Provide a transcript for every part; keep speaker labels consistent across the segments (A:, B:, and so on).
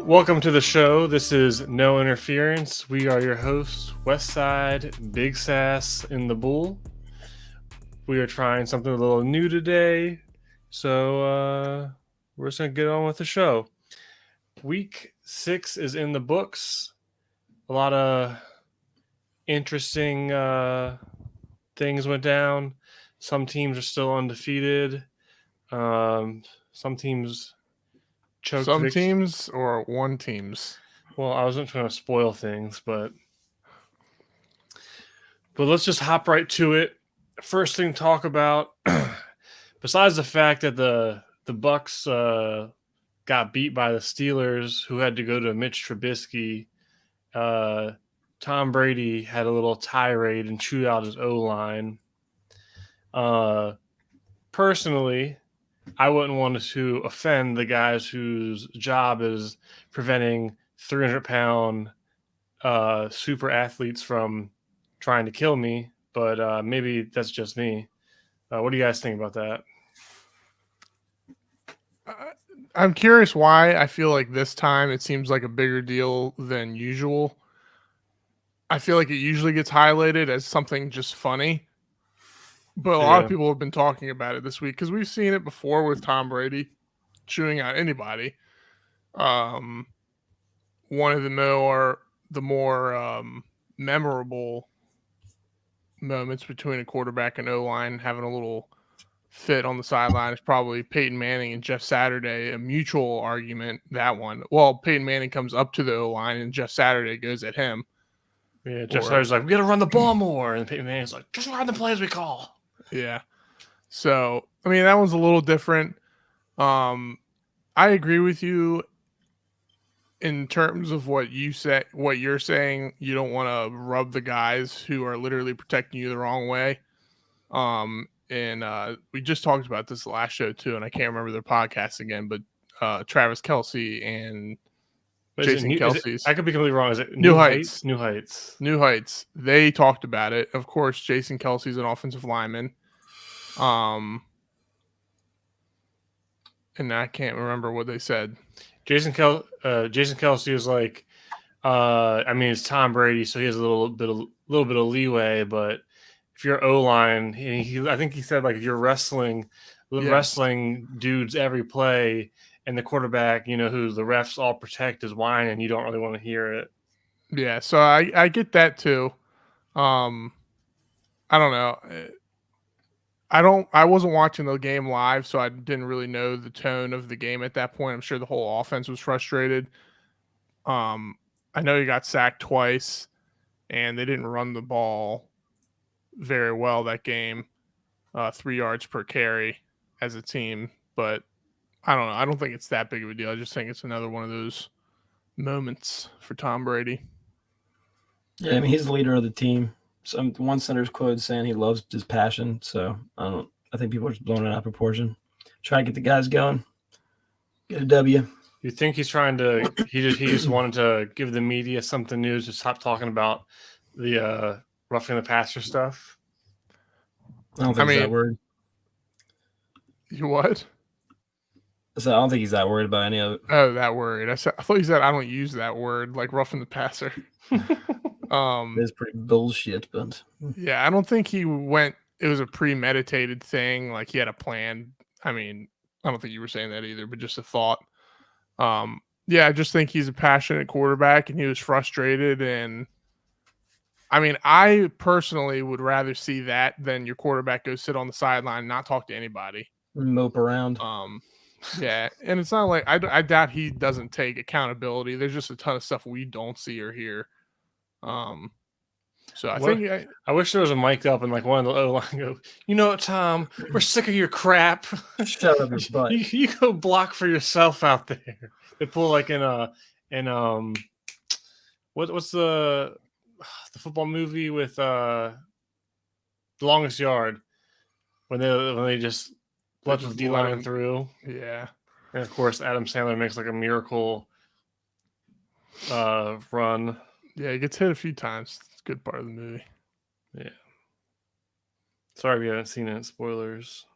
A: Welcome to the show. This is No Interference. We are your hosts, Westside, Big Sass, in the Bull. We are trying something a little new today, so we're just going to get on with the show. Week 6 is in the books. A lot of interesting things went down. Some teams are still undefeated. Some teams choked.
B: Some teams or one teams?
A: Well, I wasn't trying to spoil things, but let's just hop right to it. First thing to talk about, besides the fact that the Bucks got beat by the Steelers, who had to go to Mitch Trubisky, Tom Brady had a little tirade and chewed out his O-line. Personally, I wouldn't want to offend the guys whose job is preventing 300-pound super athletes from trying to kill me, but maybe that's just me. What do you guys think about that?
B: I'm curious why I feel like this time it seems like a bigger deal than usual. I feel like it usually gets highlighted as something just funny, but a lot of people have been talking about it this week because we've seen it before with Tom Brady chewing out anybody. One of the more memorable moments between a quarterback and O-line having a little fit on the sideline is probably Peyton Manning and Jeff Saturday, a mutual argument, that one. Well, Peyton Manning comes up to the O-line and Jeff Saturday goes at him.
A: Yeah, Jeff Saturday's like, we got to run the ball more. And Peyton Manning's like, just run the plays we call.
B: Yeah. So, I mean, that one's a little different. I agree with you in terms of what you said, what you're saying. You don't want to rub the guys who are literally protecting you the wrong way. And we just talked about this last show too, and I can't remember their podcast again, but Travis Kelce and Jason Kelce's.
A: I could be completely wrong. Is it
B: New Heights?
A: New Heights.
B: New Heights. They talked about it. Of course, Jason Kelce's an offensive lineman. And I can't remember what they said.
A: Jason Kelce is like, I mean, it's Tom Brady, so he has a little bit of leeway. But if you're O-line, I think he said, like, if you're wrestling dudes every play, and the quarterback, who the refs all protect, is whining, you don't really want to hear it.
B: Yeah, so I get that too. I don't know. I wasn't watching the game live, so I didn't really know the tone of the game at that point. I'm sure the whole offense was frustrated. I know he got sacked twice, and they didn't run the ball very well that game. 3 yards per carry as a team, but I don't know. I don't think it's that big of a deal. I just think it's another one of those moments for Tom Brady.
C: Yeah, I mean, he's the leader of the team. One center's quote saying he loves his passion. So I think people are just blowing it out of proportion. Try to get the guys going. Get a W.
A: You think he's trying to? He just wanted to give the media something new to stop talking about the roughing the passer stuff.
C: I don't think he's that worried.
B: You what?
C: So I don't think he's that worried about any of it.
B: Oh, that worried. I thought you said I don't use that word, like roughing the passer.
C: It's pretty bullshit, but
B: yeah, I don't think he went. It was a premeditated thing, like he had a plan. I mean, I don't think you were saying that either, but just a thought. Yeah, I just think he's a passionate quarterback, and he was frustrated. And I mean, I personally would rather see that than your quarterback go sit on the sideline and not talk to anybody,
C: mope around.
B: Yeah, and it's not like I doubt he doesn't take accountability. There's just a ton of stuff we don't see or hear. So
A: I wish there was a mic up and like one of the O-line go, you know what, Tom, we're sick of your crap.
C: Shut up your butt.
A: you go block for yourself out there. They pull like what's the football movie with The Longest Yard when they just let the D-line through.
B: Yeah.
A: And of course Adam Sandler makes like a miracle run.
B: Yeah, he gets hit a few times. It's a good part of the movie.
A: Yeah. Sorry if you haven't seen it. Spoilers.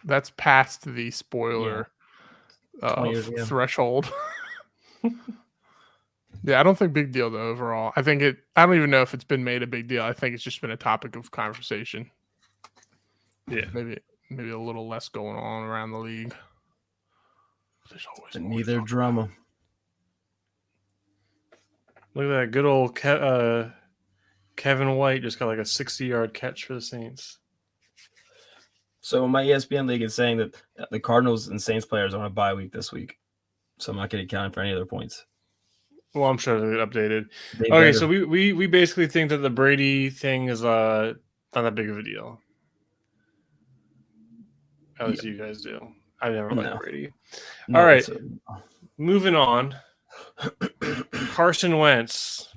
B: That's past the spoiler threshold. Yeah, I don't think big deal though overall. I don't even know if it's been made a big deal. I think it's just been a topic of conversation.
A: Yeah.
B: Maybe a little less going on around the league. There's always
C: And
B: more to
C: neither
B: talk
C: drama.
A: Look at that good old Kevin White just got like a 60-yard catch for the Saints.
C: So my ESPN league is saying that the Cardinals and Saints players are on a bye week this week, so I'm not getting counted for any of their points.
A: Well, I'm sure they're updated.
C: They
A: Okay,
C: better.
A: so we basically think that the Brady thing is not that big of a deal. At least you guys do. I never liked Brady.
C: No,
A: All right, moving on. Carson Wentz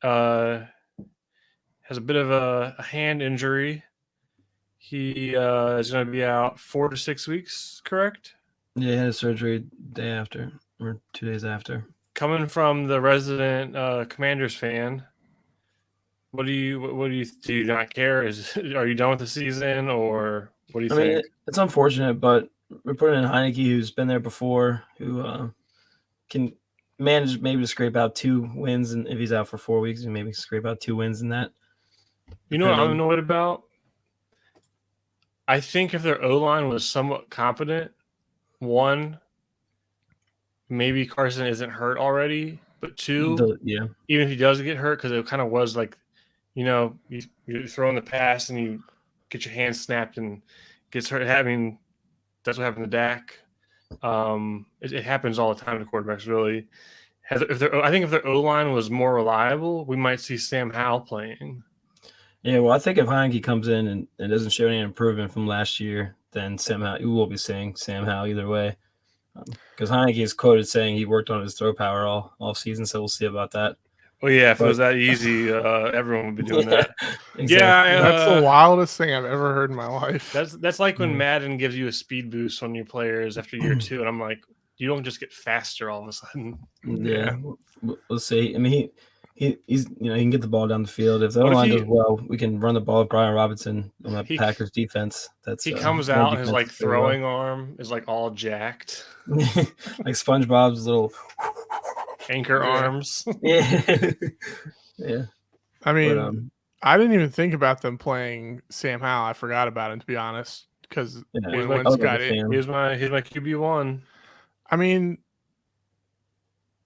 A: has a bit of a hand injury. He is going to be out 4 to 6 weeks, correct?
C: Yeah, he had a surgery day after or 2 days after.
A: Coming from the resident Commanders fan, what do you not care? Are you done with the season, or what do you think?
C: Mean, it's unfortunate, but we're putting in Heineke, who's been there before, who can manage maybe to scrape out 2 wins, and if he's out for 4 weeks, maybe scrape out 2 wins in that.
A: You know what I'm annoyed about? I think if their O-line was somewhat competent, one, maybe Carson isn't hurt already, but 2, even if he does get hurt, because it kind of was like, you throw in the pass and you get your hand snapped and gets hurt. I mean, that's what happened to Dak. It happens all the time to quarterbacks, really. I think if their O-line was more reliable, we might see Sam Howell playing.
C: Yeah, well, I think if Heineke comes in and doesn't show any improvement from last year, then we will be saying Sam Howell either way. Because Heineke is quoted saying he worked on his throw power all season, so we'll see about that.
A: Well, yeah, if it was that easy, everyone would be doing that.
C: Exactly.
A: Yeah,
B: that's the wildest thing I've ever heard in my life.
A: That's like when Madden gives you a speed boost on your players after year 2, and I'm like, you don't just get faster all of a sudden.
C: Yeah. We'll see. I mean, he's he can get the ball down the field. If the line does well, we can run the ball with Brian Robinson on that Packers defense.
A: He comes out and his like throwing arm is like all jacked,
C: like SpongeBob's little
A: anchor arms.
C: Yeah.
B: I mean, I didn't even think about them playing Sam Howell. I forgot about him, to be honest, because when Wentz got in,
A: he's my QB1.
B: I mean,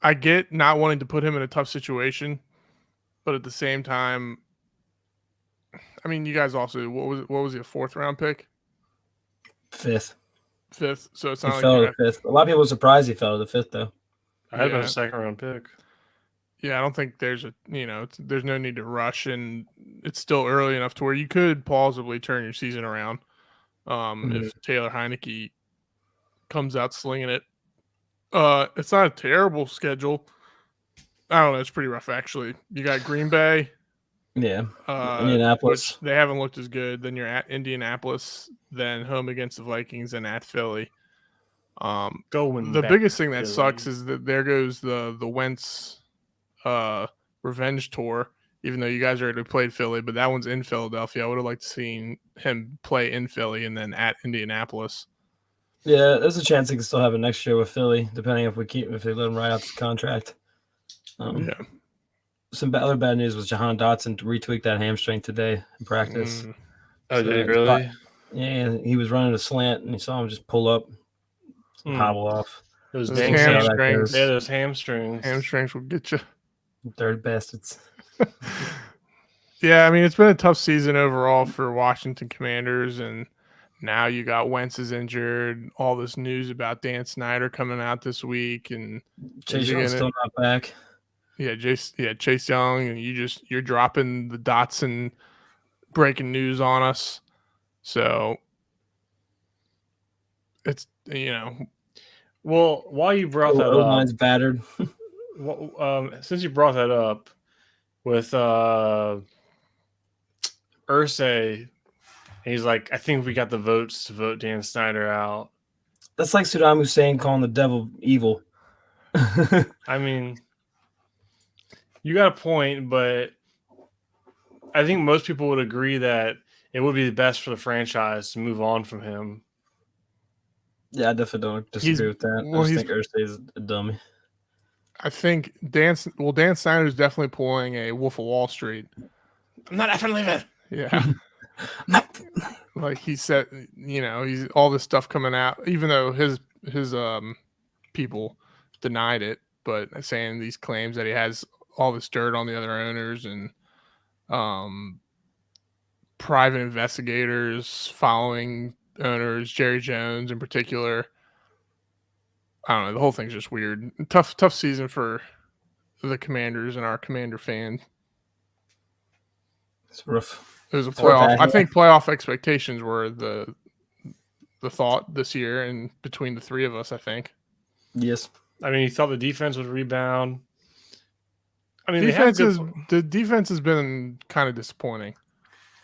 B: I get not wanting to put him in a tough situation, but at the same time, I mean, you guys also what was he, a 4th round pick?
C: 5th.
B: So it's not
C: he fell to the 5th. A lot of people were surprised he fell to the 5th, though.
A: I had been a 2nd round pick.
B: Yeah, I don't think there's there's no need to rush, and it's still early enough to where you could plausibly turn your season around. If Taylor Heineke comes out slinging it. It's not a terrible schedule. I don't know. It's pretty rough, actually. You got Green Bay.
C: Yeah. Indianapolis.
B: Which they haven't looked as good. Then you're at Indianapolis. Then home against the Vikings and at Philly. The biggest thing that sucks is that there goes the Wentz revenge tour, even though you guys already played Philly, but that one's in Philadelphia. I would have liked to seen him play in Philly and then at Indianapolis.
C: Yeah, there's a chance he can still have it next year with Philly, depending if they let him ride out this contract. Some other bad news was Jahan Dotson retweaked that hamstring today in practice.
A: Oh, did he really?
C: Yeah, he was running a slant and he saw him just pull up, hobble off.
A: Those hamstrings. Yeah, those hamstrings.
B: Hamstrings will get you.
C: Dirty bastards.
B: Yeah, I mean, it's been a tough season overall for Washington Commanders, and now you got Wentz is injured. All this news about Dan Snyder coming out this week, and
C: Chase Young's still not back.
B: Yeah, Chase Young, and you're dropping the Dotson breaking news on us. So it's
A: Well, while you brought that up,
C: line's battered.
A: Since you brought that up with Irsay. He's like, I think we got the votes to vote Dan Snyder out.
C: That's like Saddam Hussein calling the devil evil.
A: I mean, you got a point, but I think most people would agree that it would be the best for the franchise to move on from him.
C: Yeah, I definitely don't disagree with that. I just think Irsay is a dummy.
B: I think Dan Snyder's definitely pulling a Wolf of Wall Street.
A: I'm not effing leaving.
B: Yeah. Like he said, he's all this stuff coming out, even though his people denied it, but saying these claims that he has all this dirt on the other owners and private investigators following owners, Jerry Jones in particular. I don't know. The whole thing's just weird. Tough season for the Commanders and our Commander fan.
C: It's rough.
B: It was a playoff. I think playoff expectations were the thought this year, and between the three of us, I think.
C: Yes.
A: I mean, you thought the defense would rebound. I mean,
B: the defense has been kind of disappointing.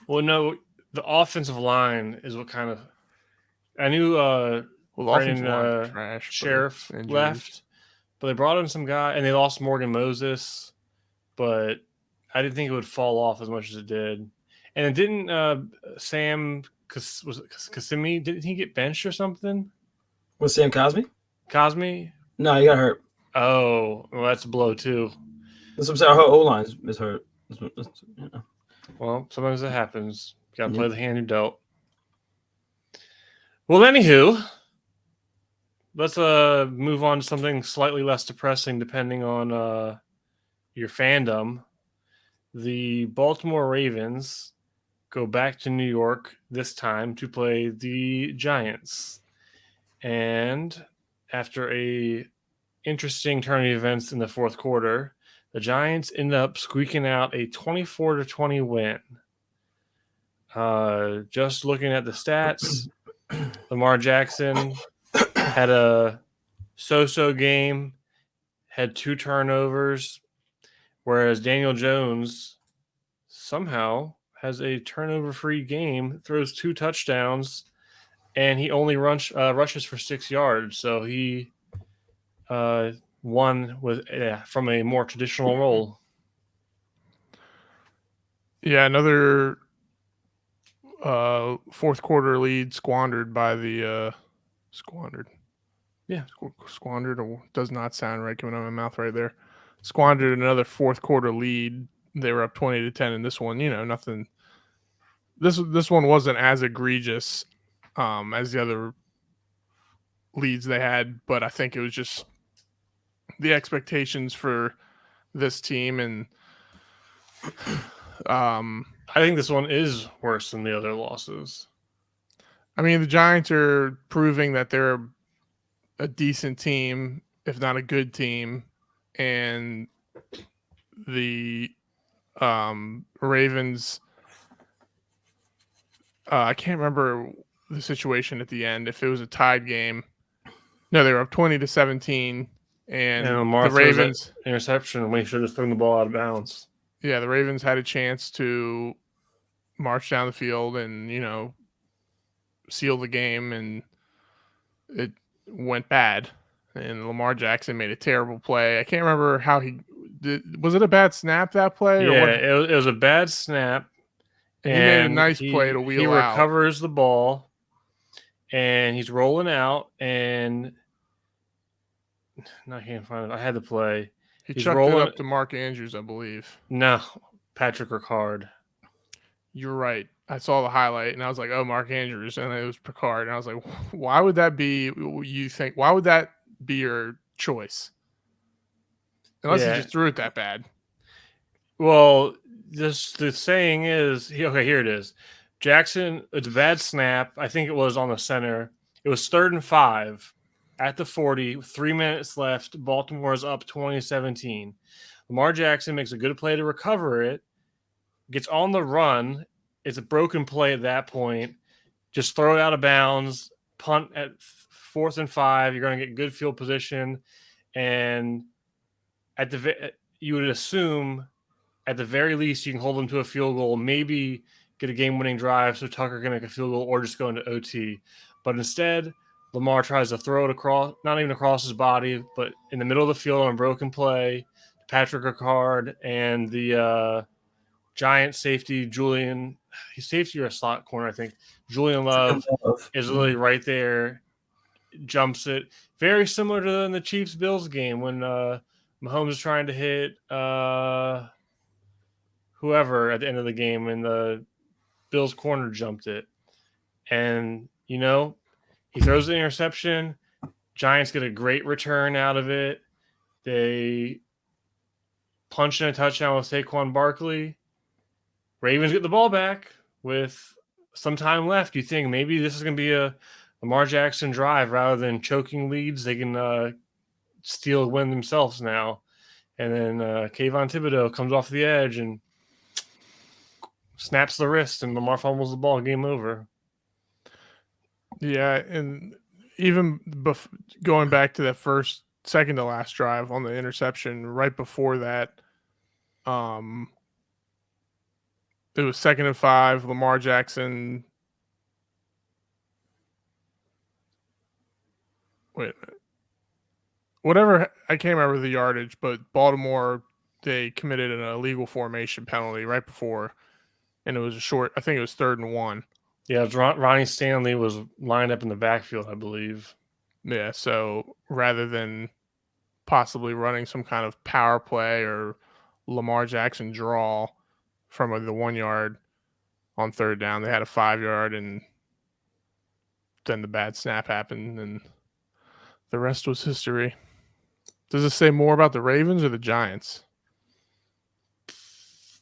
A: Well, no, the offensive line is what kind of. I knew
B: offensive trash,
A: Sheriff left, but they brought in some guy, and they lost Morgan Moses, but I didn't think it would fall off as much as it did. And it didn't Sam Kasimi, didn't he get benched or something?
C: Was Sam Cosmi?
A: Cosmi?
C: No, he got hurt.
A: Oh, well, that's a blow too.
C: That's what I'm saying. Our O-line is hurt.
A: Well, sometimes it happens. You gotta play the hand you're dealt. Well, anywho, let's move on to something slightly less depressing depending on your fandom. The Baltimore Ravens go back to New York this time to play the Giants. And after a interesting turn of events in the fourth quarter, the Giants end up squeaking out a 24-20 win. Just looking at the stats, Lamar Jackson had a so-so game, had 2 turnovers, whereas Daniel Jones somehow has a turnover-free game, throws 2 touchdowns, and he only rushes for 6 yards. So he won from a more traditional role.
B: Yeah, another fourth quarter lead squandered by the squandered. Yeah, squandered does not sound right coming out of my mouth right there. Squandered another fourth quarter lead. They were up 20-10 in this one. Nothing. This one wasn't as egregious as the other leads they had, but I think it was just the expectations for this team, and
A: I think this one is worse than the other losses.
B: I mean, the Giants are proving that they're a decent team, if not a good team, and the Ravens. I can't remember the situation at the end. If it was a tied game, no, they were up 20-17, and
A: Lamar
B: the Ravens
A: interception when he should have thrown the ball out of bounds.
B: Yeah, the Ravens had a chance to march down the field and seal the game, and it went bad. And Lamar Jackson made a terrible play. I can't remember how he did. Was it a bad snap, that play?
A: Yeah, it was a bad snap.
B: And he made a nice play to wheel out.
A: He recovers the ball, and he's rolling out, and I can't find it. I had the play.
B: He's chucked it up to Mark Andrews, I believe.
A: No, Patrick Ricard.
B: You're right. I saw the highlight, and I was like, oh, Mark Andrews, and it was Picard. And I was like, why would that be, why would that be your choice? Unless he just threw it that bad.
A: Well, the saying is, okay, here it is. Jackson, it's a bad snap. I think it was on the center. It was 3rd and 5 at the 40, 3 minutes left. Baltimore's up 20-17. Lamar Jackson makes a good play to recover it, gets on the run. It's a broken play at that point. Just throw it out of bounds, punt at 4th and 5. You're going to get good field position. And you would assume at the very least you can hold them to a field goal, maybe get a game-winning drive so Tucker can make a field goal or just go into OT. But instead, Lamar tries to throw it across, not even across his body, but in the middle of the field on a broken play. Patrick Ricard and the Giant safety, Julian, he's safety or a slot corner, I think. Julian Love is literally right there, jumps it. Very similar to the Chiefs-Bills game when Mahomes is trying to hit whoever at the end of the game, and the Bills corner jumped it. And, he throws the interception. Giants get a great return out of it. They punch in a touchdown with Saquon Barkley. Ravens get the ball back with some time left. You think maybe this is going to be a Lamar Jackson drive rather than choking leads. They can steal a win themselves now. And then Kayvon Thibodeau comes off the edge and snaps the wrist, and Lamar fumbles the ball. Game over.
B: Yeah, and even going back to that second to last drive on the interception, right before that, it was 2nd and 5. Lamar Jackson. Wait a minute. Whatever, I can't remember the yardage, but Baltimore, they committed an illegal formation penalty right before, and it was I think it was 3rd and 1.
A: Yeah, Ronnie Stanley was lined up in the backfield, I believe.
B: Yeah, so rather than possibly running some kind of power play or Lamar Jackson draw from the 1 yard on 3rd down, they had a 5 yard, and then the bad snap happened, and the rest was history. Does it say more about the Ravens or the Giants?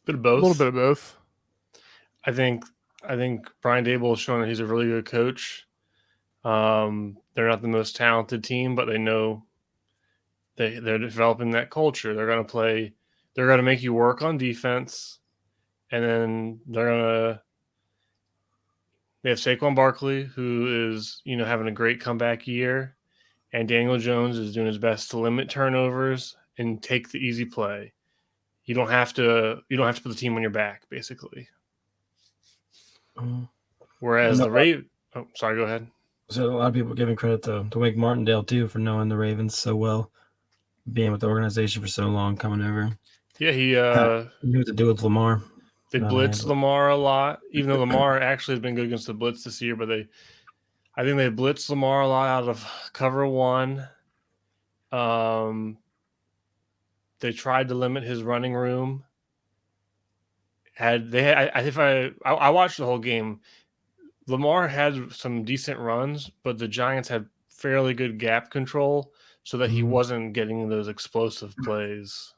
A: Bit of both.
B: A little bit of both.
A: I think Brian Dable has shown that he's a really good coach. They're not the most talented team, but they know they're developing that culture. They're going to play. They're going to make you work on defense, and then they have Saquon Barkley, who is having a great comeback year, and Daniel Jones is doing his best to limit turnovers and take the easy play. You don't have to put the team on your back, basically. Whereas the Ravens, sorry, go ahead.
C: So a lot of people are giving credit to Wake Martindale too for knowing the Ravens so well, being with the organization for so long, coming over.
A: Yeah, he
C: knew what to do with Lamar.
A: They blitz Lamar a lot, even though Lamar actually has been good against the blitz this year. But I think they blitzed Lamar a lot out of cover 1. They tried to limit his running room. I watched the whole game. Lamar had some decent runs, but the Giants had fairly good gap control so that he wasn't getting those explosive plays.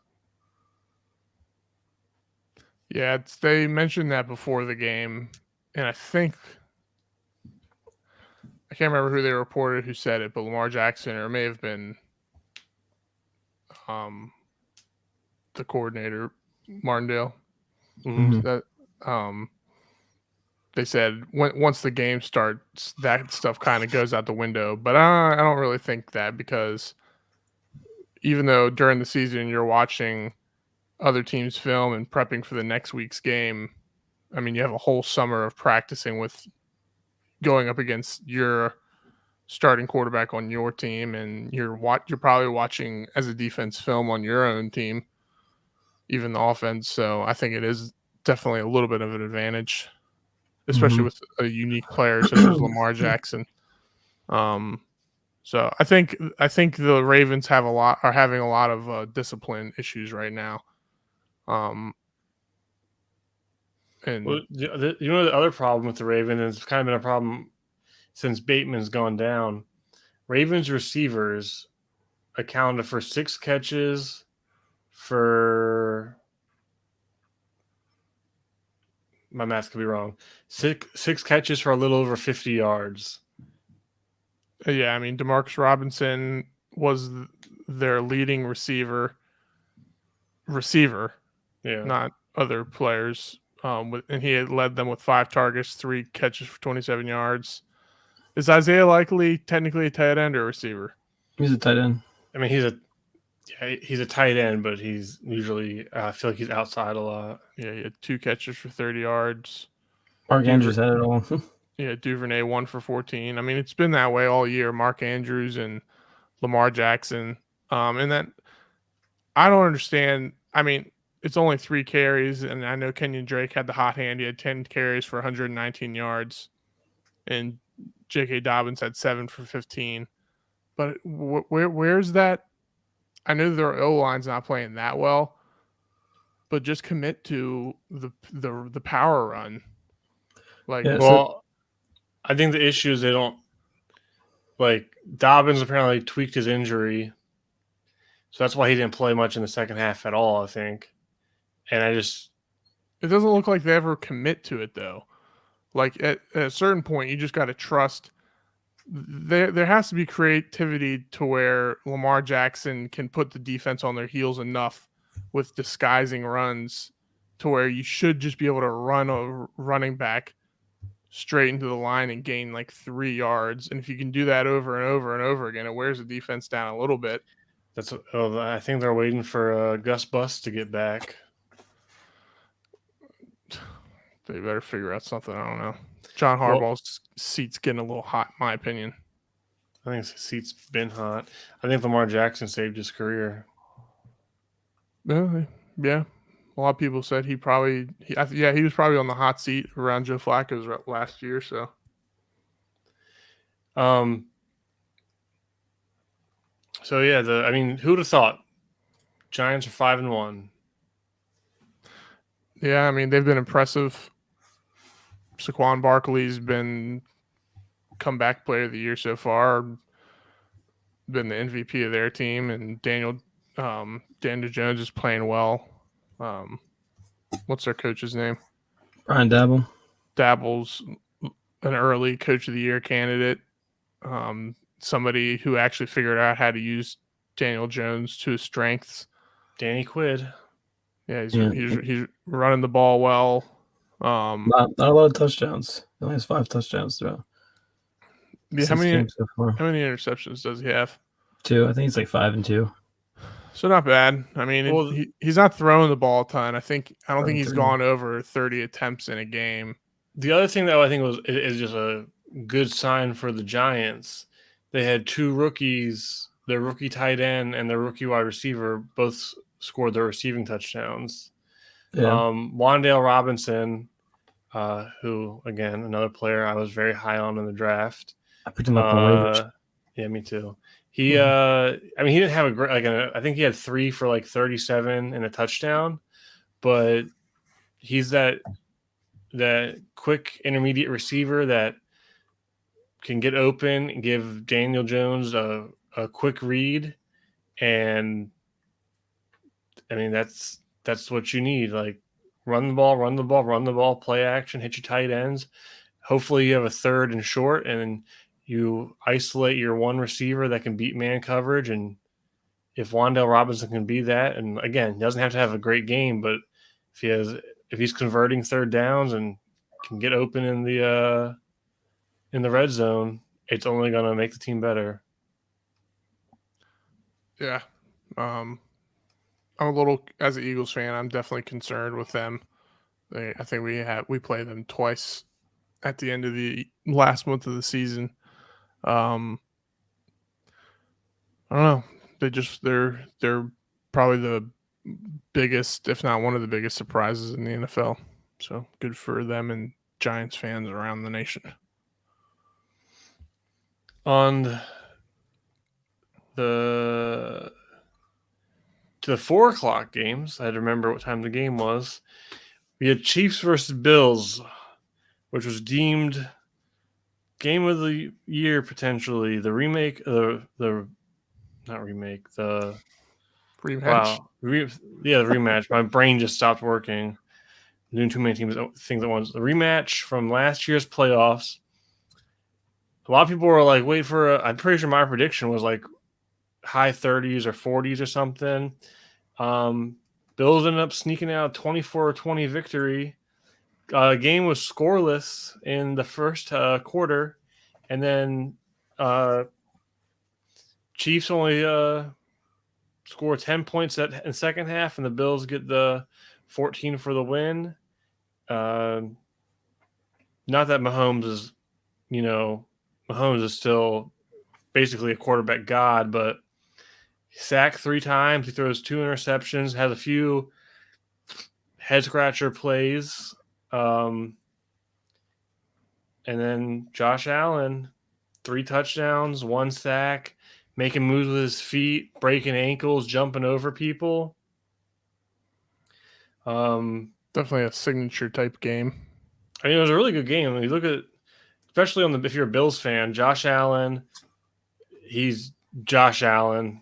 B: Yeah, they mentioned that before the game, and I think I can't remember who they reported who said it, but Lamar Jackson, or it may have been the coordinator, Martindale. That they said once the game starts, that stuff kind of goes out the window. But I don't really think that, because even though during the season you're watching other teams film and prepping for the next week's game, I mean, you have a whole summer of practicing with going up against your starting quarterback on your team, and you're probably watching as a defense film on your own team, even the offense. So I think it is definitely a little bit of an advantage, especially with a unique player such as Lamar Jackson. So I think the Ravens are having a lot of discipline issues right now. And
A: the other problem with the Ravens, and it's kind of been a problem since Bateman's gone down. Ravens receivers accounted for 6 catches for, my math could be wrong, 6 catches for a little over 50 yards.
B: Yeah, I mean, Demarcus Robinson was their leading receiver, not other players. And he had led them with 5 targets, 3 catches for 27 yards. Is Isaiah Likely technically a tight end or a receiver?
C: He's a tight end.
A: I mean, he's a tight end, but he's usually, I feel like he's outside a lot.
B: Yeah, he had 2 catches for 30 yards.
C: Mark Andrews had it all.
B: Yeah, Duvernay 1 for 14. I mean, it's been that way all year. Mark Andrews and Lamar Jackson. And that, I don't understand. I mean, it's only 3 carries, and I know Kenyon Drake had the hot hand. He had 10 carries for 119 yards, and J.K. Dobbins had 7 for 15. But where's that I know their O-line's not playing that well, but just commit to the power run. Like,
C: Yeah, so
A: Well, I think the issue is they don't like Dobbins apparently tweaked his injury, so that's why he didn't play much in the second half at all. I think, and I just
B: it doesn't look like they ever commit to it though. Like at a certain point, you just got to trust. There has to be creativity to where Lamar Jackson can put the defense on their heels enough with disguising runs to where you should just be able to run a running back straight into the line and gain like 3 yards. And if you can do that over and over and over again, it wears the defense down a little bit.
A: I think they're waiting for Gus Bus to get back.
B: They better figure out something. I don't know. John Harbaugh's seat's getting a little hot, in my opinion.
A: I think his seat's been hot. I think Lamar Jackson saved his career.
B: Yeah. A lot of people said he was probably on the hot seat around Joe Flacco's last year. So,
A: who would have thought? Giants are 5-1.
B: yeah, I mean they've been impressive. Saquon Barkley's been comeback player of the year so far. Been the MVP of their team, and Daniel Jones is playing well. What's their coach's name?
C: Brian Dabble.
B: Dabble's an early coach of the year candidate. Somebody who actually figured out how to use Daniel Jones to his strengths.
A: Danny Quid.
B: Yeah, he's running the ball well.
C: Not a lot of touchdowns. He only has 5 touchdowns throughout.
B: Yeah, how many interceptions does he have?
C: 2. I think he's like 5 and 2.
B: So not bad. I mean, he's not throwing the ball a ton. I don't think he's gone over 30 attempts in a game.
A: The other thing that I think is just a good sign for the Giants. They had 2 rookies, their rookie tight end and their rookie wide receiver, both scored their receiving touchdowns.
C: Yeah.
A: Wan'Dale Robinson, who again another player I was very high on in the draft.
C: I picked him up on waivers.
A: Yeah, me too. He, he didn't have a great I think he had 3 for like 37 and a touchdown, but he's that quick intermediate receiver that can get open and give Daniel Jones a quick read, and I mean that's what you need. Like run the ball, play action, hit your tight ends. Hopefully you have a third and short, and you isolate your one receiver that can beat man coverage. And if Wan'Dale Robinson can be that, and again, he doesn't have to have a great game, but if he's converting third downs and can get open in the red zone, it's only going to make the team better.
B: Yeah. I'm a little, as an Eagles fan, I'm definitely concerned with them. I think we play them twice at the end of the last month of the season. I don't know. They're probably the biggest, if not one of the biggest surprises in the NFL. So good for them and Giants fans around the nation.
A: On the 4:00 games, I had to remember what time the game was. We had Chiefs versus Bills, which was deemed game of the year potentially. The remake, the rematch. Wow, the rematch. My brain just stopped working. I'm doing too many things at once. The rematch from last year's playoffs. A lot of people were like, wait for I'm pretty sure my prediction was like high 30s or 40s or something. Bills ended up sneaking out 24-20 victory. Game was scoreless in the first quarter, and then Chiefs only score 10 points in the second half, and the Bills get the 14 for the win. Not that Mahomes is still basically a quarterback god, but sacked 3 times. He throws 2 interceptions, has a few head scratcher plays. And then Josh Allen, 3 touchdowns, 1 sack, making moves with his feet, breaking ankles, jumping over people.
B: Definitely a signature type game.
A: I mean, it was a really good game. When you look at, especially if you're a Bills fan, Josh Allen. He's Josh Allen.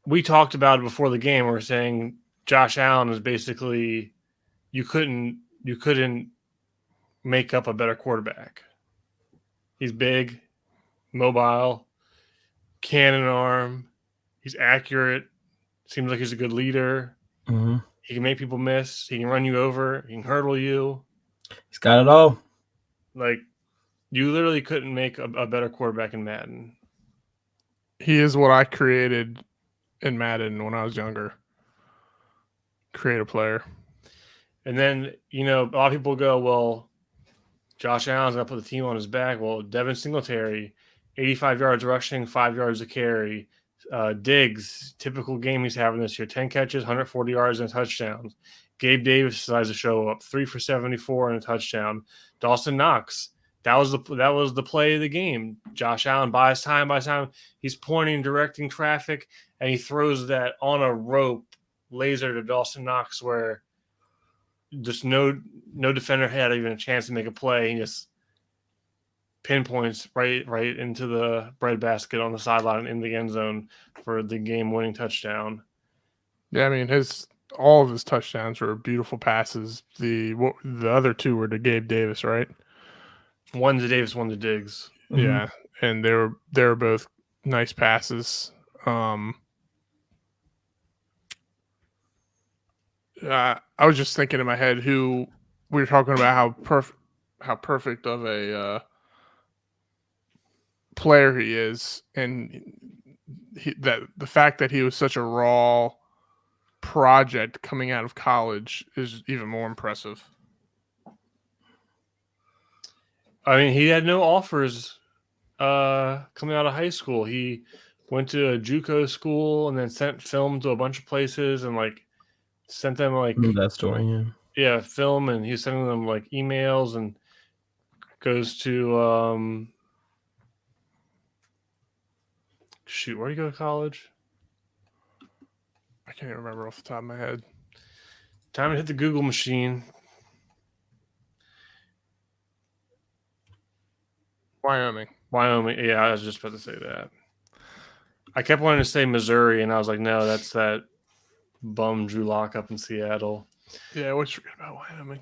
A: We talked about it before the game. We're saying Josh Allen is basically you couldn't make up a better quarterback. He's big, mobile, cannon arm. He's accurate. Seems like he's a good leader.
C: Mm-hmm.
A: He can make people miss. He can run you over. He can hurdle you.
C: He's got it all.
A: Like, you literally couldn't make a better quarterback in Madden.
B: He is what I created in Madden when I was younger. Create a player.
A: And then, a lot of people go, well, Josh Allen's going to put the team on his back. Well, Devin Singletary, 85 yards rushing, 5 yards a carry. Diggs, typical game he's having this year, 10 catches, 140 yards and touchdowns. Gabe Davis decides to show up, 3 for 74 and a touchdown. Dawson Knox, that was the play of the game. Josh Allen buys time. He's pointing, directing traffic, and he throws that on a rope laser to Dawson Knox where just no defender had even a chance to make a play. He just pinpoints right into the breadbasket on the sideline in the end zone for the game-winning touchdown.
B: Yeah, I mean all of his touchdowns were beautiful passes. The other two were to Gabe Davis, right?
A: One to Davis, one to Diggs.
B: Mm-hmm. Yeah, and they were both nice passes. I was just thinking in my head who we were talking about how perfect of a player he is, and the fact that he was such a raw project coming out of college is even more impressive.
A: I mean, he had no offers coming out of high school. He went to a JUCO school and then sent film to a bunch of places and sent them
C: that story,
A: yeah, film, and he's sending them emails and goes to where do you go to college?
B: I can't even remember off the top of my head.
A: Time to hit the Google machine.
B: Wyoming.
A: Yeah, I was just about to say that. I kept wanting to say Missouri, and I was like, no, that's that bum Drew Lock up in Seattle.
B: Yeah, I always forget about Wyoming.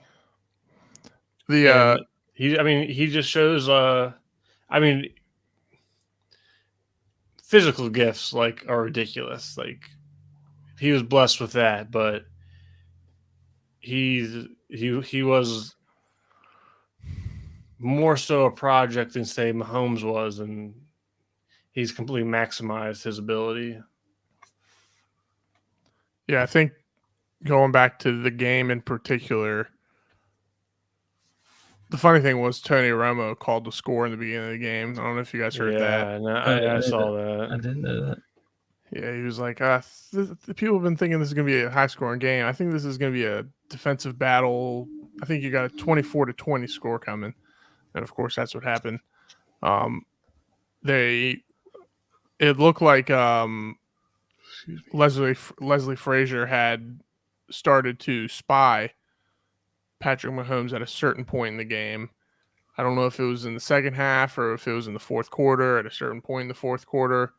A: He just shows physical gifts are ridiculous. He was blessed with that, but he was more so a project than say Mahomes was, and he's completely maximized his ability.
B: Yeah, I think going back to the game in particular, the funny thing was Tony Romo called the score in the beginning of the game. I don't know if you guys heard that.
A: No, I saw that.
C: I didn't know that.
B: Yeah, he was like, the people have been thinking this is going to be a high-scoring game. I think this is going to be a defensive battle. I think you got a 24-20 score coming. And, of course, that's what happened. It looked like Leslie Frazier had started to spy Patrick Mahomes at a certain point in the game. I don't know if it was in the second half or if it was in the fourth quarter at a certain point in the fourth quarter.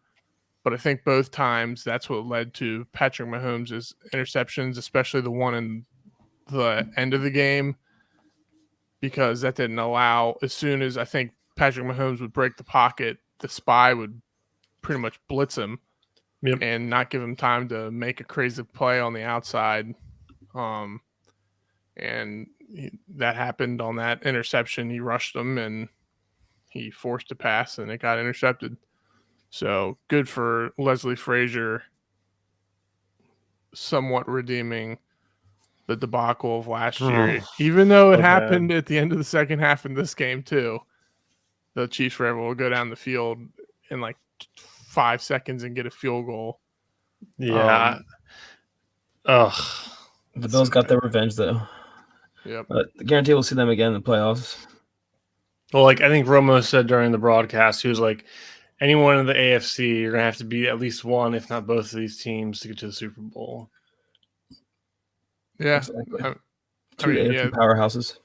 B: But I think both times that's what led to Patrick Mahomes' interceptions, especially the one in the end of the game, because that didn't allow, as soon as I think Patrick Mahomes would break the pocket, the spy would pretty much blitz him and not give him time to make a crazy play on the outside. That happened on that interception. He rushed him and he forced a pass and it got intercepted. So good for Leslie Frazier, somewhat redeeming the debacle of last year. Even though it happened at the end of the second half in this game too, the Chiefs were able to go down the field in 5 seconds and get a field goal.
A: Yeah.
C: The Bills got their revenge though.
B: Yep.
C: But I guarantee we'll see them again in the playoffs.
A: Well, I think Romo said during the broadcast, he was like, anyone in the AFC, you're gonna have to beat at least one, if not both of these teams, to get to the Super Bowl.
B: Yeah,
C: Exactly.
B: I mean,
C: AFC powerhouses.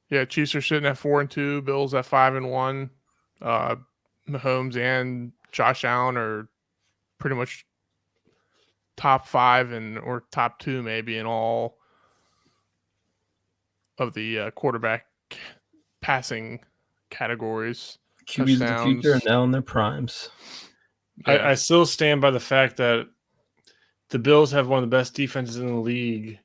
B: Yeah, Chiefs are sitting at 4-2. Bills at 5-1. Mahomes and Josh Allen are pretty much top 5 or top 2 maybe in all of the quarterback passing categories.
C: QBs of the future are now in their primes.
B: Yeah.
A: I still stand by the fact that the Bills have one of the best defenses in the league,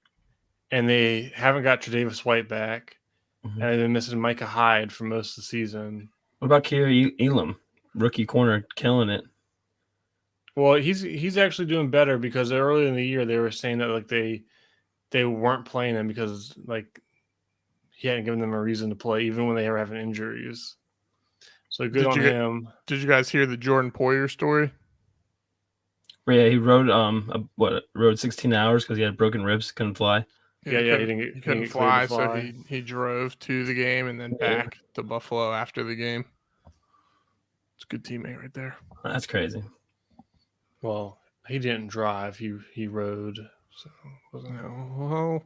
A: and they haven't got Tre'Davious White back, and they've been missing Micah Hyde for most of the season.
C: What about Kira Elam, rookie corner, killing it?
A: Well, he's actually doing better because earlier in the year they were saying that like they weren't playing him because like he hadn't given them a reason to play even when they were having injuries. So good on him.
B: Did you guys hear the Jordan Poyer story?
C: Yeah, he rode rode 16 hours because he had broken ribs, couldn't fly.
A: He couldn't
B: fly, so he drove to the game and then back to Buffalo after the game. It's a good teammate right there.
C: That's crazy.
A: Well, he didn't drive; he rode. So
B: well,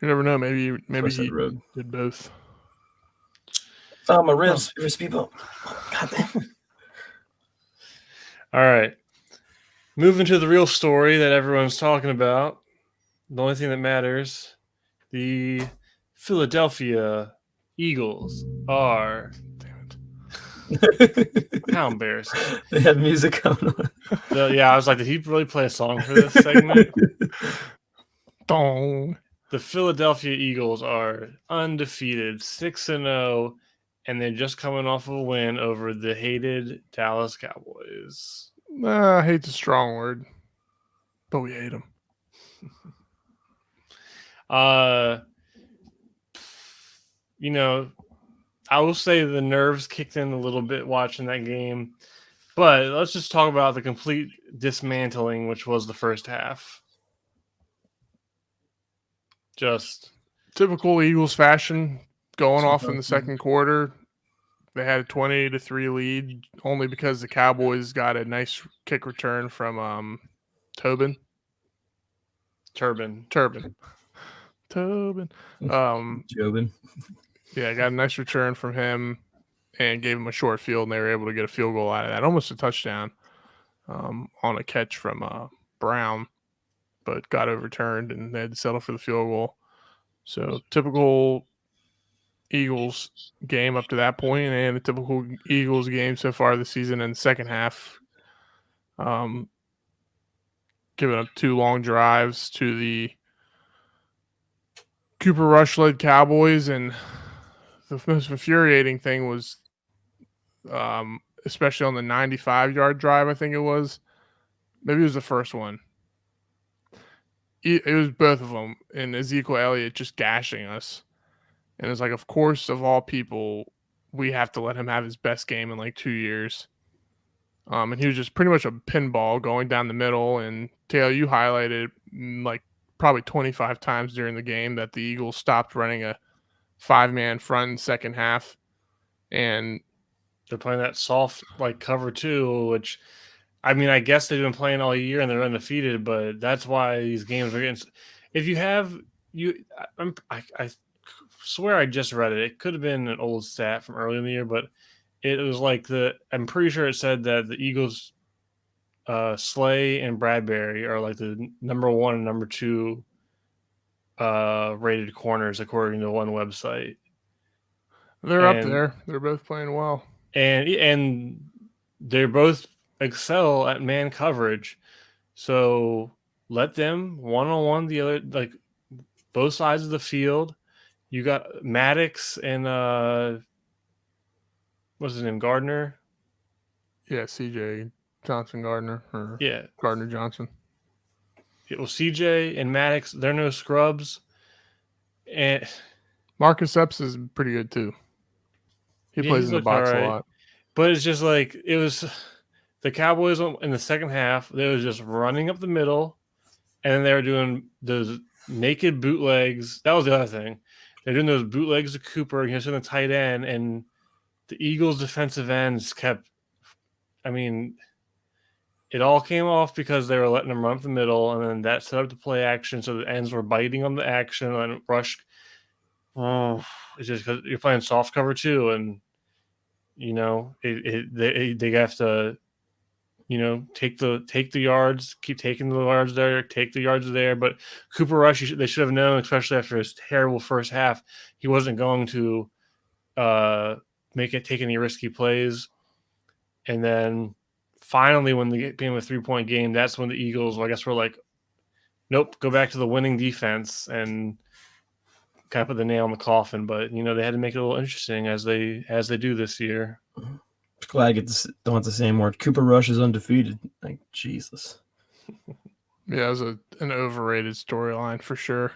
B: you never know. Maybe he did both.
C: Oh, my ribs, people. God damn.
A: All right. Moving to the real story that everyone's talking about. The only thing that matters, the Philadelphia Eagles are. Damn it. How embarrassing.
C: They have music coming on.
A: Yeah, I was like, did he really play a song for this segment?
B: Dong.
A: The Philadelphia Eagles are undefeated, 6-0, and they're just coming off of a win over the hated Dallas Cowboys.
B: Hate's a strong word, but we hate them.
A: You know, I will say the nerves kicked in a little bit watching that game, but let's just talk about the complete dismantling, which was the first half. Just
B: typical Eagles fashion, going off in the second quarter. They had a 20-3 lead only because the Cowboys got a nice kick return from Tobin.
A: Turbin.
C: Jobin.
B: Yeah, got a nice return from him and gave him a short field, and they were able to get a field goal out of that. Almost a touchdown on a catch from Brown, but got overturned, and they had to settle for the field goal. So typical Eagles game up to that point, and a typical Eagles game so far this season in the second half. Giving up 2 long drives to the Cooper Rush-led Cowboys, and the most infuriating thing was, especially on the 95-yard drive, I think it was. Maybe it was the first one. It was both of them, and Ezekiel Elliott just gashing us. And it's like, of course, of all people, we have to let him have his best game in like 2 years. And he was just pretty much a pinball going down the middle. And Taylor, you highlighted like probably 25 times during the game that the Eagles stopped running a 5-man front in the second half. And
A: they're playing that soft like cover 2, which I mean, I guess they've been playing all year and they're undefeated, but that's why these games are getting. If you have I swear I just read it. It could have been an old stat from early in the year, but it was like I'm pretty sure it said that the Eagles, Slay and Bradbury are like the number 1 and number 2 rated corners according to one website.
B: They're up there. They're both playing well,
A: and they're both excel at man coverage. So let them one-on-one the other, like both sides of the field. You got Maddox and what's his name, Gardner?
B: Yeah, CJ Johnson Gardner, or Gardner Johnson.
A: Well, CJ and Maddox, they're no scrubs. And
B: Marcus Epps is pretty good too. He plays in the box a lot.
A: But it's just like it was the Cowboys in the second half. They was just running up the middle, and then they were doing those naked bootlegs. That was the other thing. They're doing those bootlegs to Cooper. He was in the tight end, and the Eagles' defensive ends kept I mean, it all came off because they were letting him run up the middle, and then that set up the play action, so the ends were biting on the action, and rush. Oh, it's just because you're playing soft cover too, and they have to take the yards, keep taking the yards there, take the yards there. But Cooper Rush, they should have known, especially after his terrible first half, he wasn't going to take any risky plays. And then finally, when they became a 3-point game, that's when the Eagles, I guess, were like, nope, go back to the winning defense and kind of put the nail in the coffin. But they had to make it a little interesting as they do this year.
C: Glad I don't have to say more. Cooper Rush is undefeated. Like, Jesus.
B: Yeah, it was an overrated storyline for sure.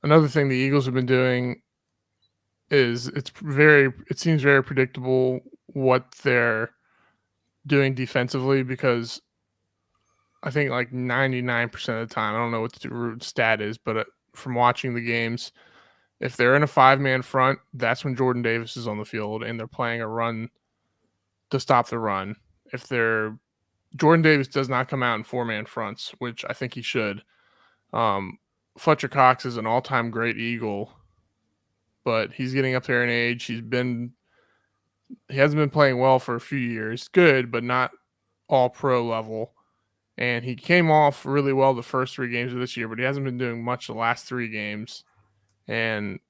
B: Another thing the Eagles have been doing is it seems very predictable what they're doing defensively, because I think like 99% of the time, I don't know what the root stat is, but from watching the games, if they're in a 5-man front, that's when Jordan Davis is on the field and they're playing a run to stop the run. If Jordan Davis does not come out in 4-man fronts, which I think he should. Fletcher Cox is an all-time great Eagle, but he's getting up there in age. He hasn't been playing well for a few years. Good, but not all pro level. And he came off really well the first 3 games of this year, but he hasn't been doing much the last 3 games. And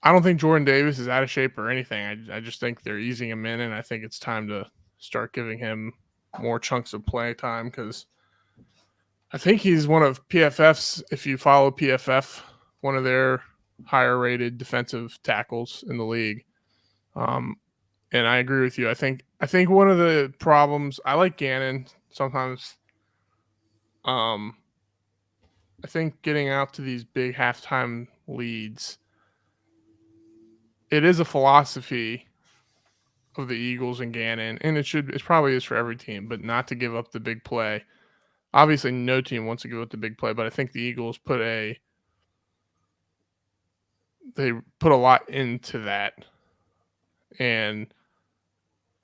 B: I don't think Jordan Davis is out of shape or anything. I just think they're easing him in, and I think it's time to start giving him more chunks of play time, because I think he's one of PFF's, if you follow PFF, one of their higher rated defensive tackles in the league. And I agree with you. I think one of the problems, I like Gannon sometimes. I think getting out to these big halftime leads, it is a philosophy of the Eagles and Gannon, and it probably is for every team, but not to give up the big play. Obviously, no team wants to give up the big play, but I think the Eagles put a lot into that. And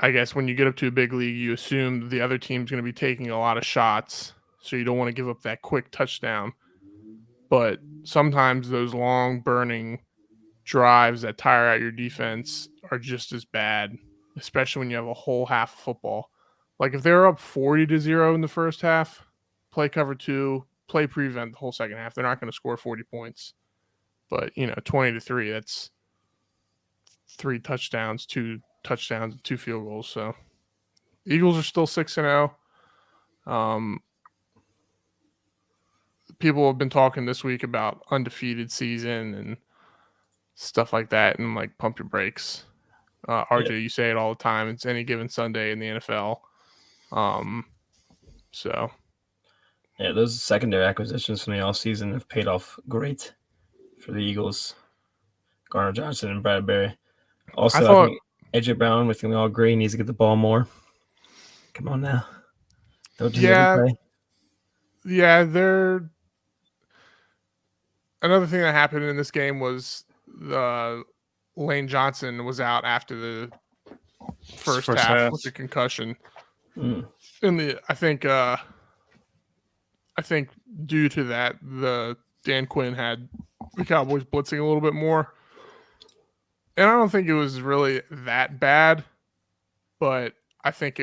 B: I guess when you get up to a big league, you assume the other team's going to be taking a lot of shots, so you don't want to give up that quick touchdown. But sometimes those long burning drives that tire out your defense are just as bad, especially when you have a whole half of football. Like if they were up 40-0 in the first half, play cover 2, play prevent the whole second half, they're not going to score 40 points. But 20-3, that's 3 touchdowns, 2 touchdowns, and 2 field goals. So Eagles are still 6-0. People have been talking this week about undefeated season and stuff like that, and like pump your brakes. RJ, You say it all the time. It's any given Sunday in the NFL. So
C: yeah, those secondary acquisitions from the offseason have paid off great for the Eagles. Garner Johnson and Bradbury. Also, I think AJ Brown, we all agree, needs to get the ball more. Come on now. Don't
B: yeah, they're. Another thing that happened in this game was Lane Johnson was out after the first half with a concussion. I think due to that, Dan Quinn had the Cowboys blitzing a little bit more. And I don't think it was really that bad, but I think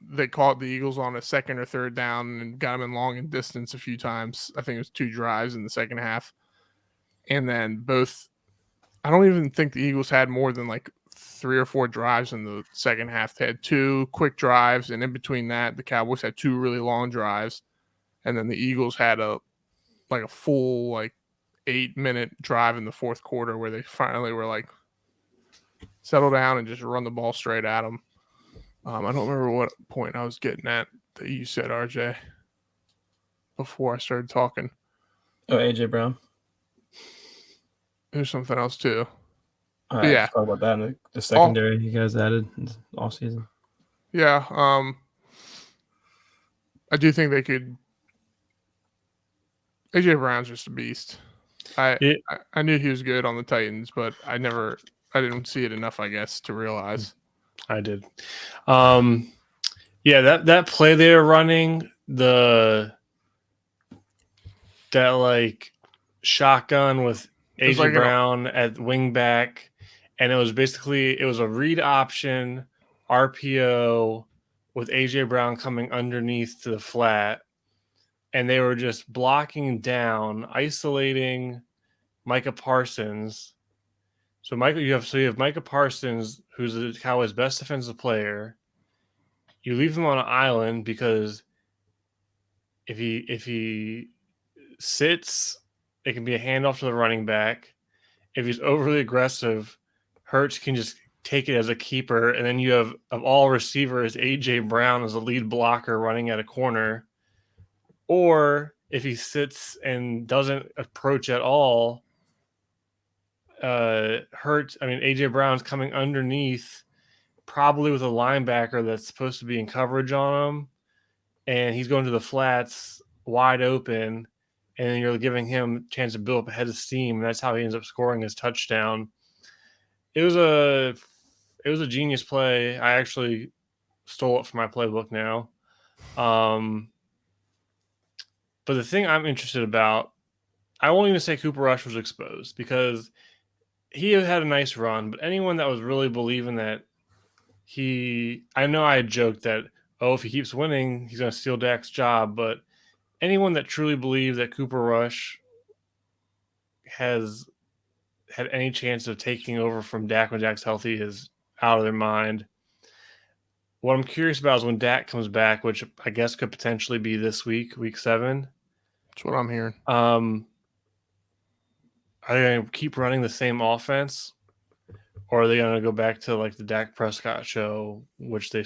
B: they caught the Eagles on a second or third down and got them in long and distance a few times. I think it was 2 drives in the second half. And then I don't even think the Eagles had more than like 3 or 4 drives in the second half. They had 2 quick drives, and in between that, the Cowboys had 2 really long drives. And then the Eagles had a full 8-minute drive in the fourth quarter where they finally were like, settle down and just run the ball straight at them. I don't remember what point I was getting at that you said, RJ, before I started talking.
C: Oh, AJ Brown.
B: There's something else too.
C: All right, talk about that in the secondary you guys added all season.
B: Yeah, I do think they could. AJ Brown's just a beast. I knew he was good on the Titans, but I didn't see it enough, I guess, to realize.
A: I did. Yeah, that play they were running, that like shotgun with
B: was
A: AJ
B: like
A: Brown at wing back, and it was a read option RPO with AJ Brown coming underneath to the flat, and they were just blocking down, isolating Micah Parsons. So you have Micah Parsons, who's the Cowboys' best defensive player. You leave him on an island because if he sits, it can be a handoff to the running back. If he's overly aggressive, Hurts can just take it as a keeper, and then you have, of all receivers, AJ Brown as a lead blocker running at a corner. Or if he sits and doesn't approach at all, AJ Brown's coming underneath, probably with a linebacker that's supposed to be in coverage on him, and he's going to the flats wide open, and then you're giving him a chance to build up a head of steam. And that's how he ends up scoring his touchdown. It was a genius play. I actually stole it from my playbook now. But the thing I'm interested about, I won't even say Cooper Rush was exposed because he had a nice run, but anyone that was really believing that I know I had joked that, if he keeps winning, he's going to steal Dak's job, but anyone that truly believed that Cooper Rush has had any chance of taking over from Dak when Dak's healthy is out of their mind. What I'm curious about is when Dak comes back, which I guess could potentially be this week, week 7.
B: That's what I'm hearing.
A: Are they going to keep running the same offense, or are they going to go back to like the Dak Prescott show, which they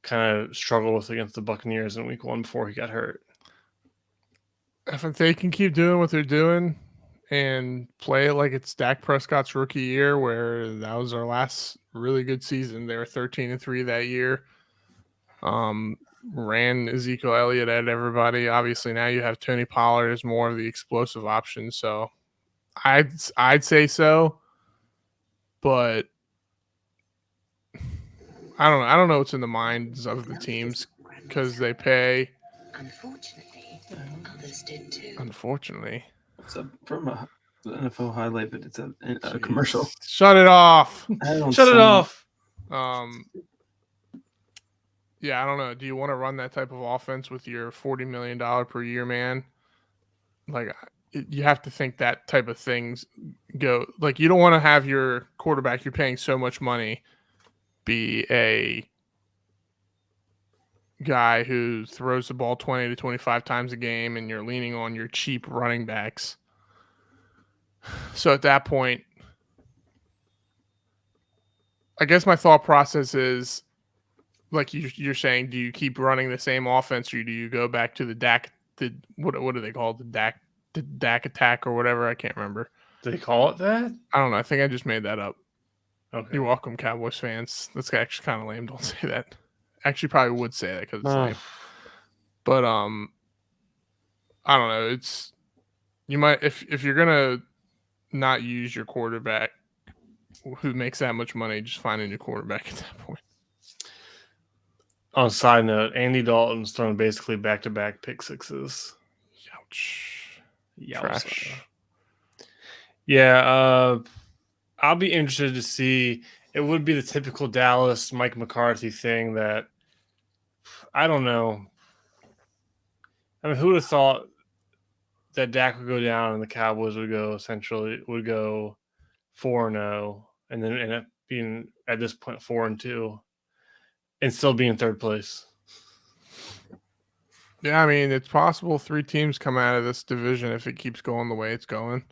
A: kind of struggled with against the Buccaneers in week 1 before he got hurt?
B: If they can keep doing what they're doing and play it like it's Dak Prescott's rookie year, where that was our last really good season. They were 13-3 that year. Ran Ezekiel Elliott at everybody. Obviously, now you have Tony Pollard as more of the explosive option. So I'd say so, but I don't know what's in the minds of the teams because they pay.
D: Unfortunately, others did too.
B: Unfortunately,
C: It's from a NFL highlight, but it's a commercial.
B: Shut it off.
A: Shut it off.
B: Yeah, I don't know. Do you want to run that type of offense with your $40 million per year man? Like, you have to think that type of things go. Like, you don't want to have your quarterback you're paying so much money be a guy who throws the ball 20 to 25 times a game and you're leaning on your cheap running backs. So at that point, I guess my thought process is, like you're saying, do you keep running the same offense or do you go back to the Dak? What do they call it? The Dak attack or whatever? I can't remember.
A: Do they call it that?
B: I don't know. I think I just made that up.
A: Okay.
B: You're welcome, Cowboys fans. That's actually kind of lame. Don't say that. Actually, probably would say that because it's lame. But I don't know. It's you might if you're gonna not use your quarterback who makes that much money, just find a new quarterback at that point.
A: On a side note, Andy Dalton's thrown basically back-to-back pick sixes.
B: Ouch.
A: Trash. Yeah, I'll be interested to see. It would be the typical Dallas Mike McCarthy thing that I don't know. I mean, who would have thought that Dak would go down and the Cowboys would go 4-0 and then end up being at this point 4-2 and still be in third place.
B: Yeah, I mean, it's possible 3 teams come out of this division if it keeps going the way it's going.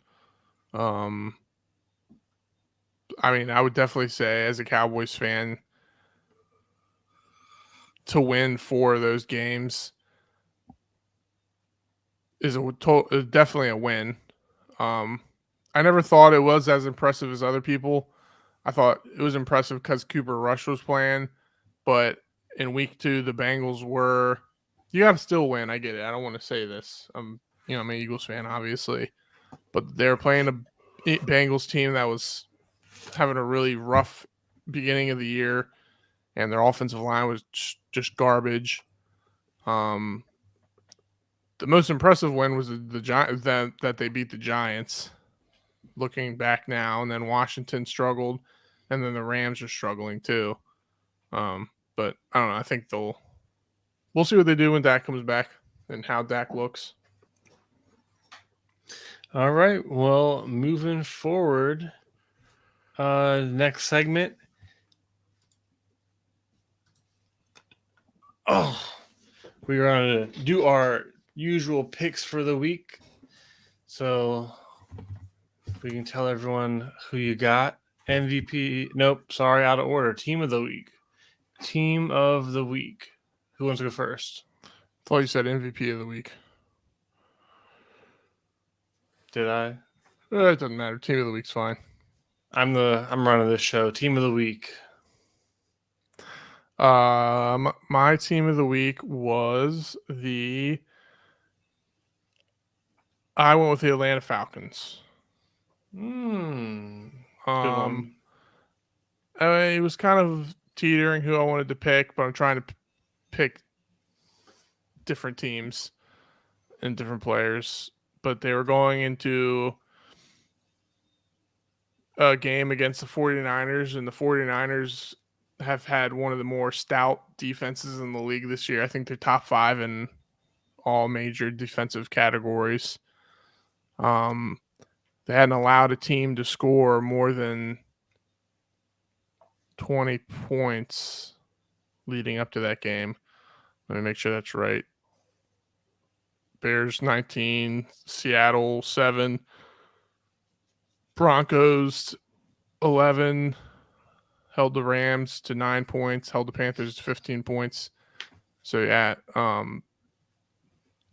B: I mean, I would definitely say as a Cowboys fan to win 4 of those games is definitely a win. I never thought it was as impressive as other people. I thought it was impressive because Cooper Rush was playing, but in week 2, the Bengals were. You got to still win. I get it. I don't want to say this. I'm an Eagles fan, obviously, but they're playing a Bengals team that was having a really rough beginning of the year, and their offensive line was just garbage. The most impressive win was the Giants that they beat the Giants. Looking back now, and then Washington struggled, and then the Rams are struggling too. But I don't know. I think we'll see what they do when Dak comes back and how Dak looks.
A: All right. Well, moving forward, next segment. Oh, we are going to do our usual picks for the week. So we can tell everyone who you got. MVP. Nope. Sorry. Out of order. Team of the week. Team of the week. Who wants to go first?
B: I thought you said MVP of the week.
A: Did I?
B: It doesn't matter. Team of the week's fine.
A: I'm running this show. Team of the week.
B: My team of the week was I went with the Atlanta Falcons.
A: Good one.
B: It was kind of teetering who I wanted to pick, but I'm trying to pick different teams and different players. But they were going into a game against the 49ers, and the 49ers have had one of the more stout defenses in the league this year. I think they're top 5 in all major defensive categories. They hadn't allowed a team to score more than 20 points leading up to that game. Let me make sure that's right. Bears 19, Seattle 7, Broncos 11, held the Rams to 9 points, held the Panthers to 15 points. So yeah,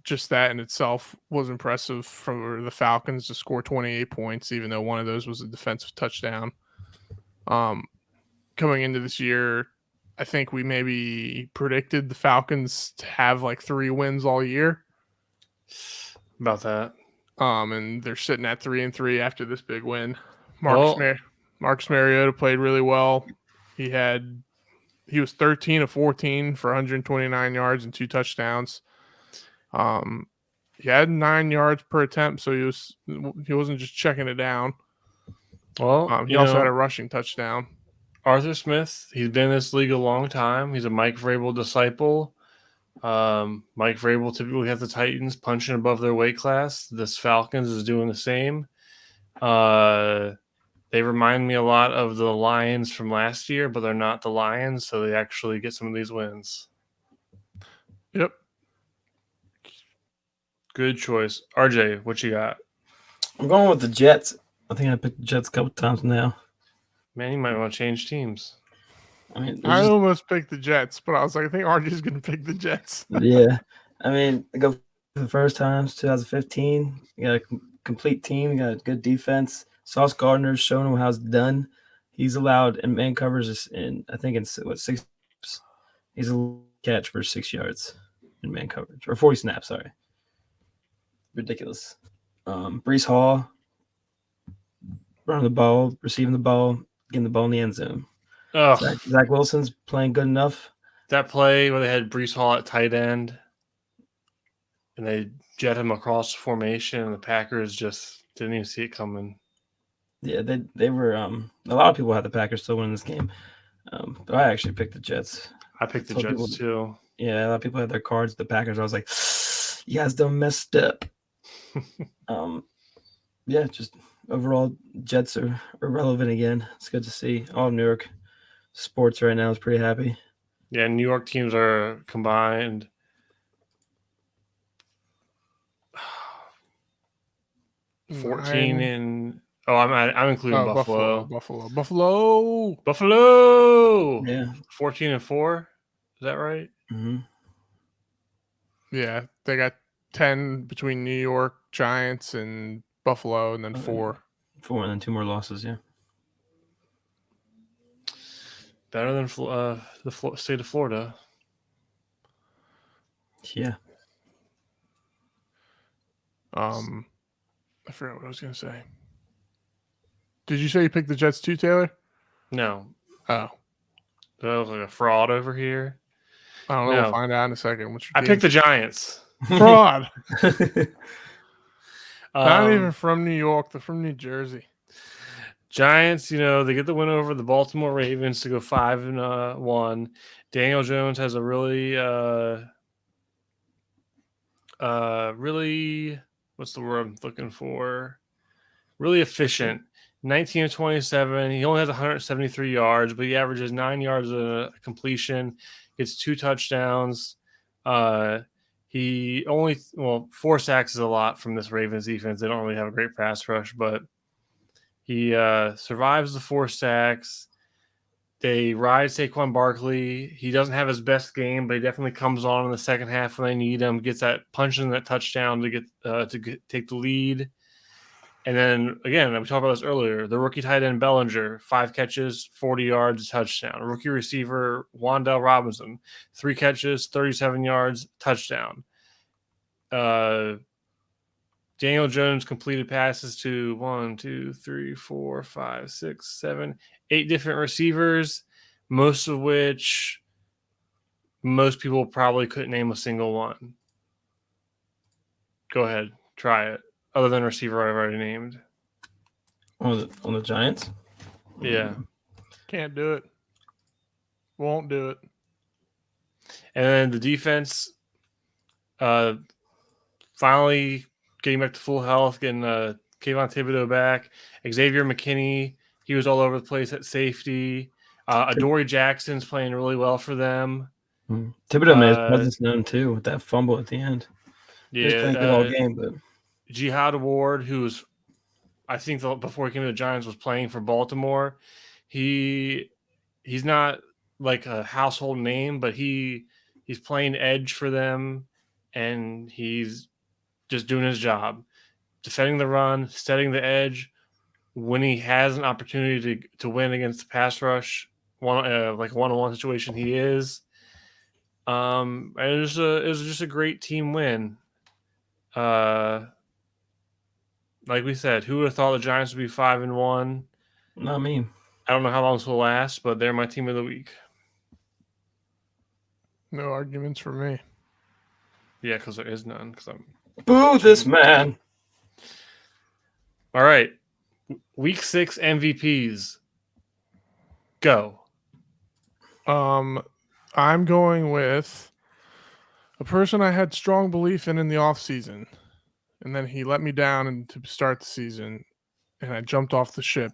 B: just that in itself was impressive for the Falcons to score 28 points, even though one of those was a defensive touchdown. Coming into this year, I think we maybe predicted the Falcons to have like 3 wins all year.
A: About that.
B: And they're sitting at 3-3 after this big win. Marcus Mariota played really well. He was 13 of 14 for 129 yards and 2 touchdowns. He had 9 yards per attempt, so he wasn't just checking it down.
A: Well,
B: he also had a rushing touchdown.
A: Arthur Smith, he's been in this league a long time. He's a Mike Vrabel disciple. Mike Vrabel typically has the Titans punching above their weight class. This Falcons is doing the same. They remind me a lot of the Lions from last year, but they're not the Lions, so they actually get some of these wins.
B: Yep.
A: Good choice. RJ, what you got?
C: I'm going with the Jets. I think I picked the Jets a couple times now.
A: Man, you might want to change teams.
B: I almost picked the Jets, but I was like, I think RJ's going to pick the Jets.
C: Yeah. I mean, I go for the first time, 2015. You got a complete team. You got a good defense. Sauce Gardner's showing him how it's done. He's allowed in man covers I think in 6. He's a catch for 6 yards in man coverage, or 40 snaps, sorry. Ridiculous. Breece Hall running the ball, receiving the ball, getting the ball in the end zone. Zach Wilson's playing good enough.
A: That play where they had Breece Hall at tight end and they jet him across the formation, and the Packers just didn't even see it coming.
C: Yeah, they were a lot of people had the Packers still winning this game. But I actually picked the Jets.
A: I picked the Jets too.
C: Yeah, a lot of people had their cards with the Packers. I was like, you guys done messed up. Yeah, just overall Jets are irrelevant again. It's good to see. All of New York sports right now is pretty happy.
A: Yeah, New York teams are combined 14 and I'm including Buffalo. Buffalo.
C: Yeah,
A: 14-4. Is that right?
C: Mm-hmm.
B: Yeah, they got 10 between New York Giants and Buffalo, and then 4
C: and then 2 more losses. Yeah,
A: better than the state of Florida.
C: Yeah.
B: I forgot what I was going to say. Did you say you picked the Jets too, Taylor?
A: No.
B: Oh,
A: Do I look like a fraud over here?
B: I don't know.
A: No.
B: We'll find out in a second. What's your
A: I
B: team?
A: picked the Giants.
B: Fraud. Not even
A: Um,
B: from New York. They're from New Jersey.
A: Giants, they get the win over the Baltimore Ravens to go 5-1. Daniel Jones has a really what's the word I'm looking for? Really efficient. 19 of 27. He only has 173 yards, but he averages 9 yards a completion, gets 2 touchdowns. He only 4 sacks is a lot from this Ravens defense. They don't really have a great pass rush, but he survives the 4 sacks. They ride Saquon Barkley. He doesn't have his best game, but he definitely comes on in the second half when they need him. Gets that punch in that touchdown to take the lead. And then again, we talked about this earlier. The rookie tight end Bellinger, 5 catches, 40 yards, touchdown. Rookie receiver Wan'Dale Robinson, 3 catches, 37 yards, touchdown. Daniel Jones completed passes to 1, 2, 3, 4, 5, 6, 7, 8 different receivers, most of which most people probably couldn't name a single one. Go ahead, try it. Other than receiver I've already named.
C: On the Giants?
A: Yeah.
B: Can't do it. Won't do it.
A: And then the defense finally getting back to full health, getting Kayvon Thibodeau back. Xavier McKinney, he was all over the place at safety. Adoree Jackson's playing really well for them.
C: Thibodeau made his presence known too with that fumble at the end. He was playing good all game, but
A: Jihad Ward, who's I think before he came to the Giants was playing for Baltimore. He's not like a household name, but he's playing edge for them, and he's just doing his job, defending the run, setting the edge. When he has an opportunity to win against the pass rush, like a one-on-one situation, he is. And it was just a great team win. Like we said, who would have thought the Giants would be 5-1?
C: not me.
A: I don't know how long this will last, but they're my team of the week.
B: No arguments for me.
A: Yeah, because there is none.
C: Boo this man.
A: All right. Week 6 MVPs. Go.
B: I'm going with a person I had strong belief in the offseason, and then he let me down to start the season, and I jumped off the ship,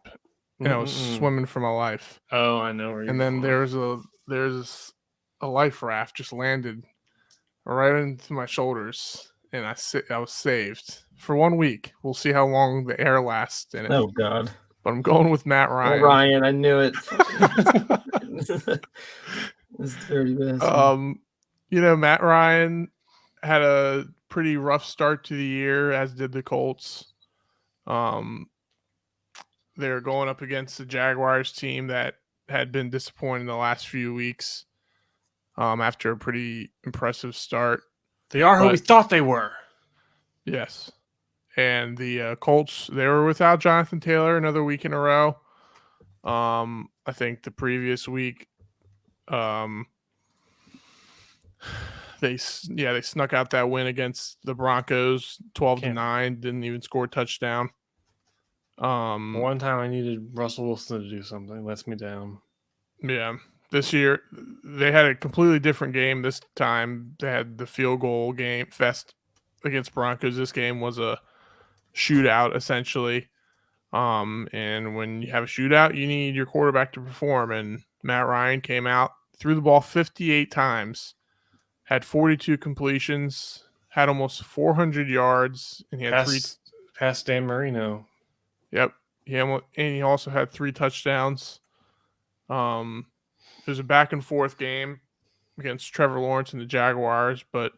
B: and I was swimming for my life.
A: Oh, I know where you're
B: And then
A: going.
B: there's a life raft just landed right into my shoulders, and I was saved for 1 week. We'll see how long the air lasts in it.
C: Oh God.
B: But I'm going with Matt Ryan.
C: Oh, Ryan, I knew it. This dirty bastard.
B: Matt Ryan had a pretty rough start to the year, as did the Colts. They're going up against the Jaguars team that had been disappointing the last few weeks after a pretty impressive start.
A: They are who we thought they were.
B: Yes. And the Colts, they were without Jonathan Taylor another week in a row. I think the previous week, they snuck out that win against the Broncos, 12-9. Didn't even score a touchdown.
A: One time I needed Russell Wilson to do something. Lets me down.
B: Yeah. This year, they had a completely different game. This time, they had the field goal game fest against Broncos. This game was a shootout, essentially. And when you have a shootout, you need your quarterback to perform. And Matt Ryan came out, threw the ball 58 times, had 42 completions, had almost 400 yards, and he had
A: past Dan Marino.
B: Yep. And he also had 3 touchdowns. It was a back and forth game against Trevor Lawrence and the Jaguars, but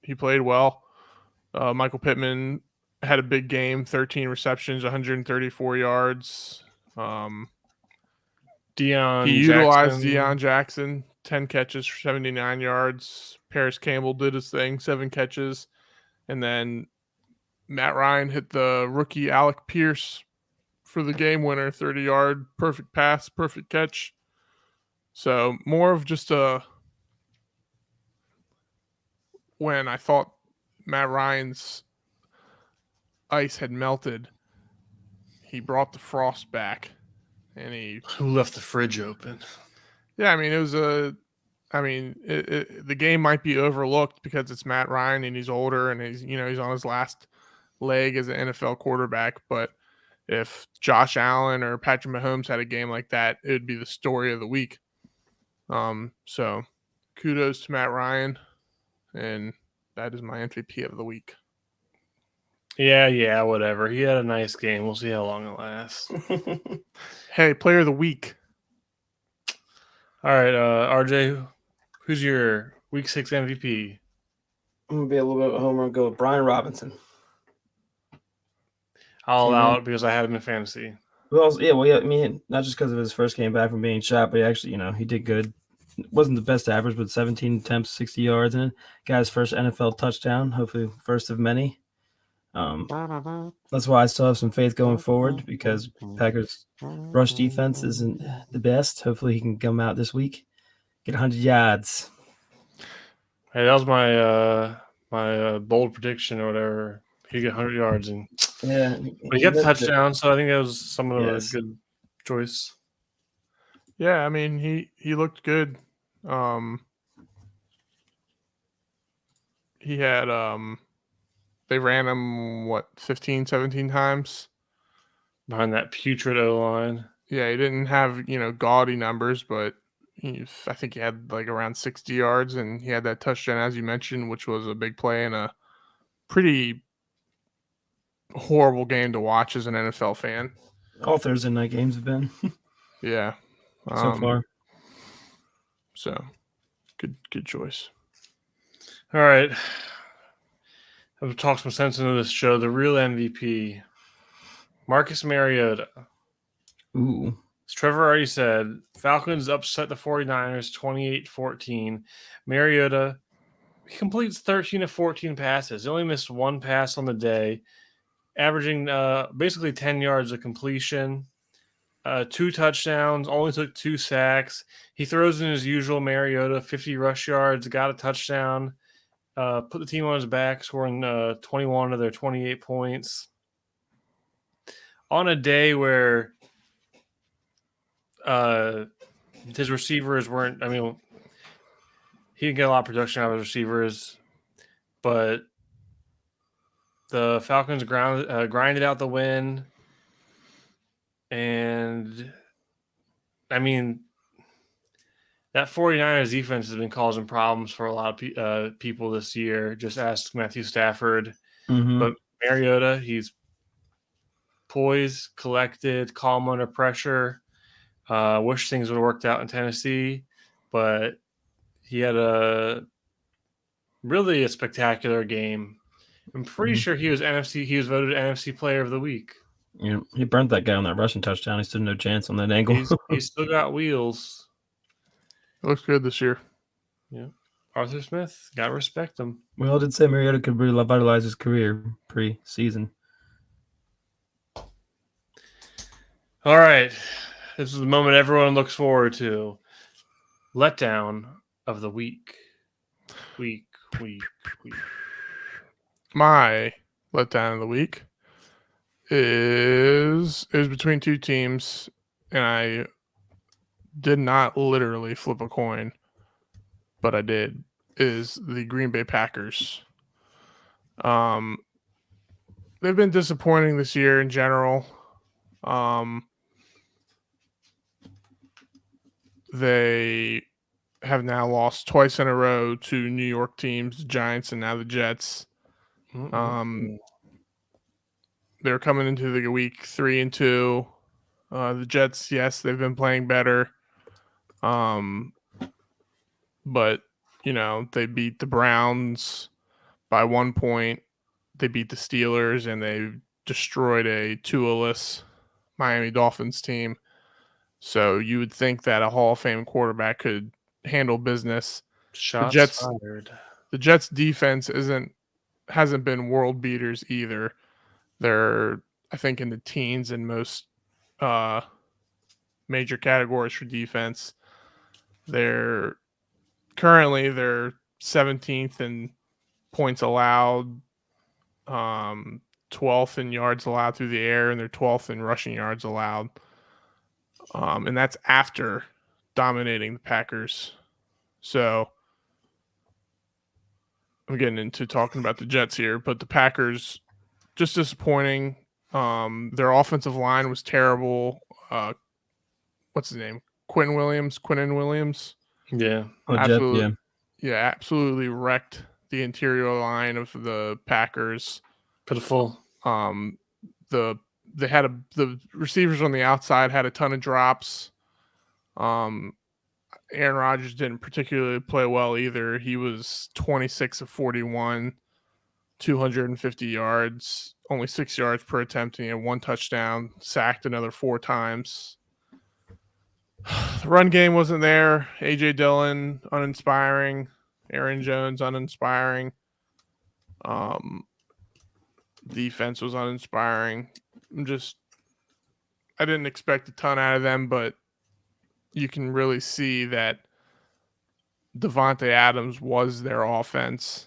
B: he played well. Michael Pittman had a big game, 13 receptions, 134 yards. He utilized Deion Jackson, 10 catches for 79 yards. Paris Campbell did his thing, 7 catches. And then Matt Ryan hit the rookie Alec Pierce for the game winner, 30-yard, perfect pass, perfect catch. So more of just when I thought Matt Ryan's ice had melted, he brought the frost back, and
A: Who left the fridge open?
B: yeah, I mean, the game might be overlooked because it's Matt Ryan and he's older and he's on his last leg as an NFL quarterback. But if Josh Allen or Patrick Mahomes had a game like that, it would be the story of the week. So kudos to Matt Ryan, and that is my MVP of the week.
A: Yeah, whatever. He had a nice game. We'll see how long it lasts.
B: Hey, player of the week.
A: All right, RJ, who's your Week 6 MVP?
C: I'm gonna be a little bit of a homer and go with Brian Robinson.
A: I'll allow it because I had him in fantasy.
C: Well, I mean, not just because of his first game back from being shot, but he actually, he did good. Wasn't the best average, but 17 attempts, 60 yards, and got his first NFL touchdown. Hopefully, first of many. That's why I still have some faith going forward because Packers' rush defense isn't the best. Hopefully, he can come out this week, get 100 yards.
A: Hey, that was my bold prediction or whatever. He get 100 yards and but he got the touchdown, so I think that was somewhat of a good choice.
B: Yeah, I mean he looked good. He had they ran him 15, 17 times
A: behind that putrid O-line.
B: Yeah, he didn't have gaudy numbers, but I think he had like around 60 yards, and he had that touchdown as you mentioned, which was a big play and a pretty horrible game to watch as an NFL fan.
C: All Thursday night games have been.
B: Yeah.
C: So far.
B: So good choice.
A: All right. I've talked some sense into this show. The real MVP, Marcus Mariota.
C: Ooh.
A: As Trevor already said, Falcons upset the 49ers 28-14. Mariota, he completes 13 of 14 passes. He only missed one pass on the day, averaging basically 10 yards of completion, 2 touchdowns, only took 2 sacks. He throws in his usual Mariota, 50 rush yards, got a touchdown, put the team on his back, scoring 21 of their 28 points. On a day where his receivers weren't, he didn't get a lot of production out of his receivers, but the Falcons grinded out the win. And, that 49ers defense has been causing problems for a lot of people this year. Just ask Matthew Stafford.
C: Mm-hmm.
A: But Mariota, he's poised, collected, calm under pressure. Wish things would have worked out in Tennessee, but he had really a spectacular game. I'm pretty sure he was voted NFC Player of the Week.
C: Yeah, he burnt that guy on that rushing touchdown. He stood no chance on that angle.
A: He's still got wheels.
B: It looks good this year.
A: Yeah. Arthur Smith, gotta respect him.
C: We all did say Mariota could revitalize his career pre-season.
A: All right. This is the moment everyone looks forward to. Letdown of the week. Week.
B: My letdown of the week is between two teams, and I did not literally flip a coin, but I did, is the Green Bay Packers. They've been disappointing this year in general. They have now lost twice in a row to New York teams, the Giants and now the Jets. They're coming into the week 3-2. The Jets, yes, they've been playing better. But, they beat the Browns by 1 point. They beat the Steelers, and they destroyed a Tua-less Miami Dolphins team. So you would think that a Hall of Fame quarterback could handle business.
A: Shots fired.
B: The Jets defense hasn't been world beaters either. They're, I think, in the teens in most major categories for defense. They're currently 17th in points allowed, 12th in yards allowed through the air, and they're 12th in rushing yards allowed. And that's after dominating the Packers. So I'm getting into talking about the Jets here, but the Packers just disappointing. Their offensive line was terrible. What's his name? Quinnen Williams.
A: Yeah.
C: Oh,
B: Absolutely.
C: Jeff,
B: Absolutely wrecked the interior line of the Packers.
A: Pitiful.
B: The receivers on the outside had a ton of drops. Aaron Rodgers didn't particularly play well either. He was 26 of 41, 250 yards, only 6 yards per attempt, and he had 1 touchdown, sacked another 4 times. The run game wasn't there. A.J. Dillon, uninspiring. Aaron Jones, uninspiring. Defense was uninspiring. I didn't expect a ton out of them, but you can really see that Devontae Adams was their offense.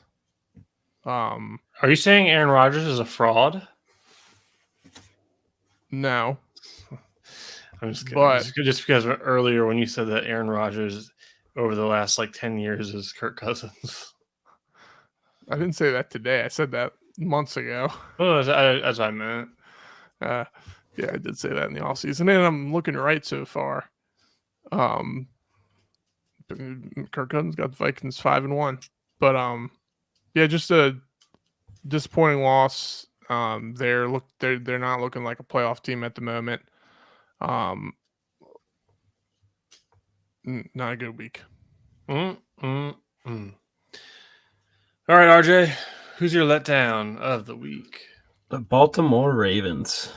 A: Are you saying Aaron Rodgers is a fraud?
B: No.
A: I'm just kidding.
B: But
A: Just because earlier when you said that Aaron Rodgers over the last 10 years is Kirk Cousins.
B: I didn't say that today. I said that months ago.
A: Oh, that's what I meant.
B: Yeah, I did say that in the offseason, and I'm looking right so far. Kirk Cousins got the Vikings 5-1, but just a disappointing loss. They're not looking like a playoff team at the moment. Not a good week.
A: All right, RJ, who's your letdown of the week?
C: the Baltimore Ravens.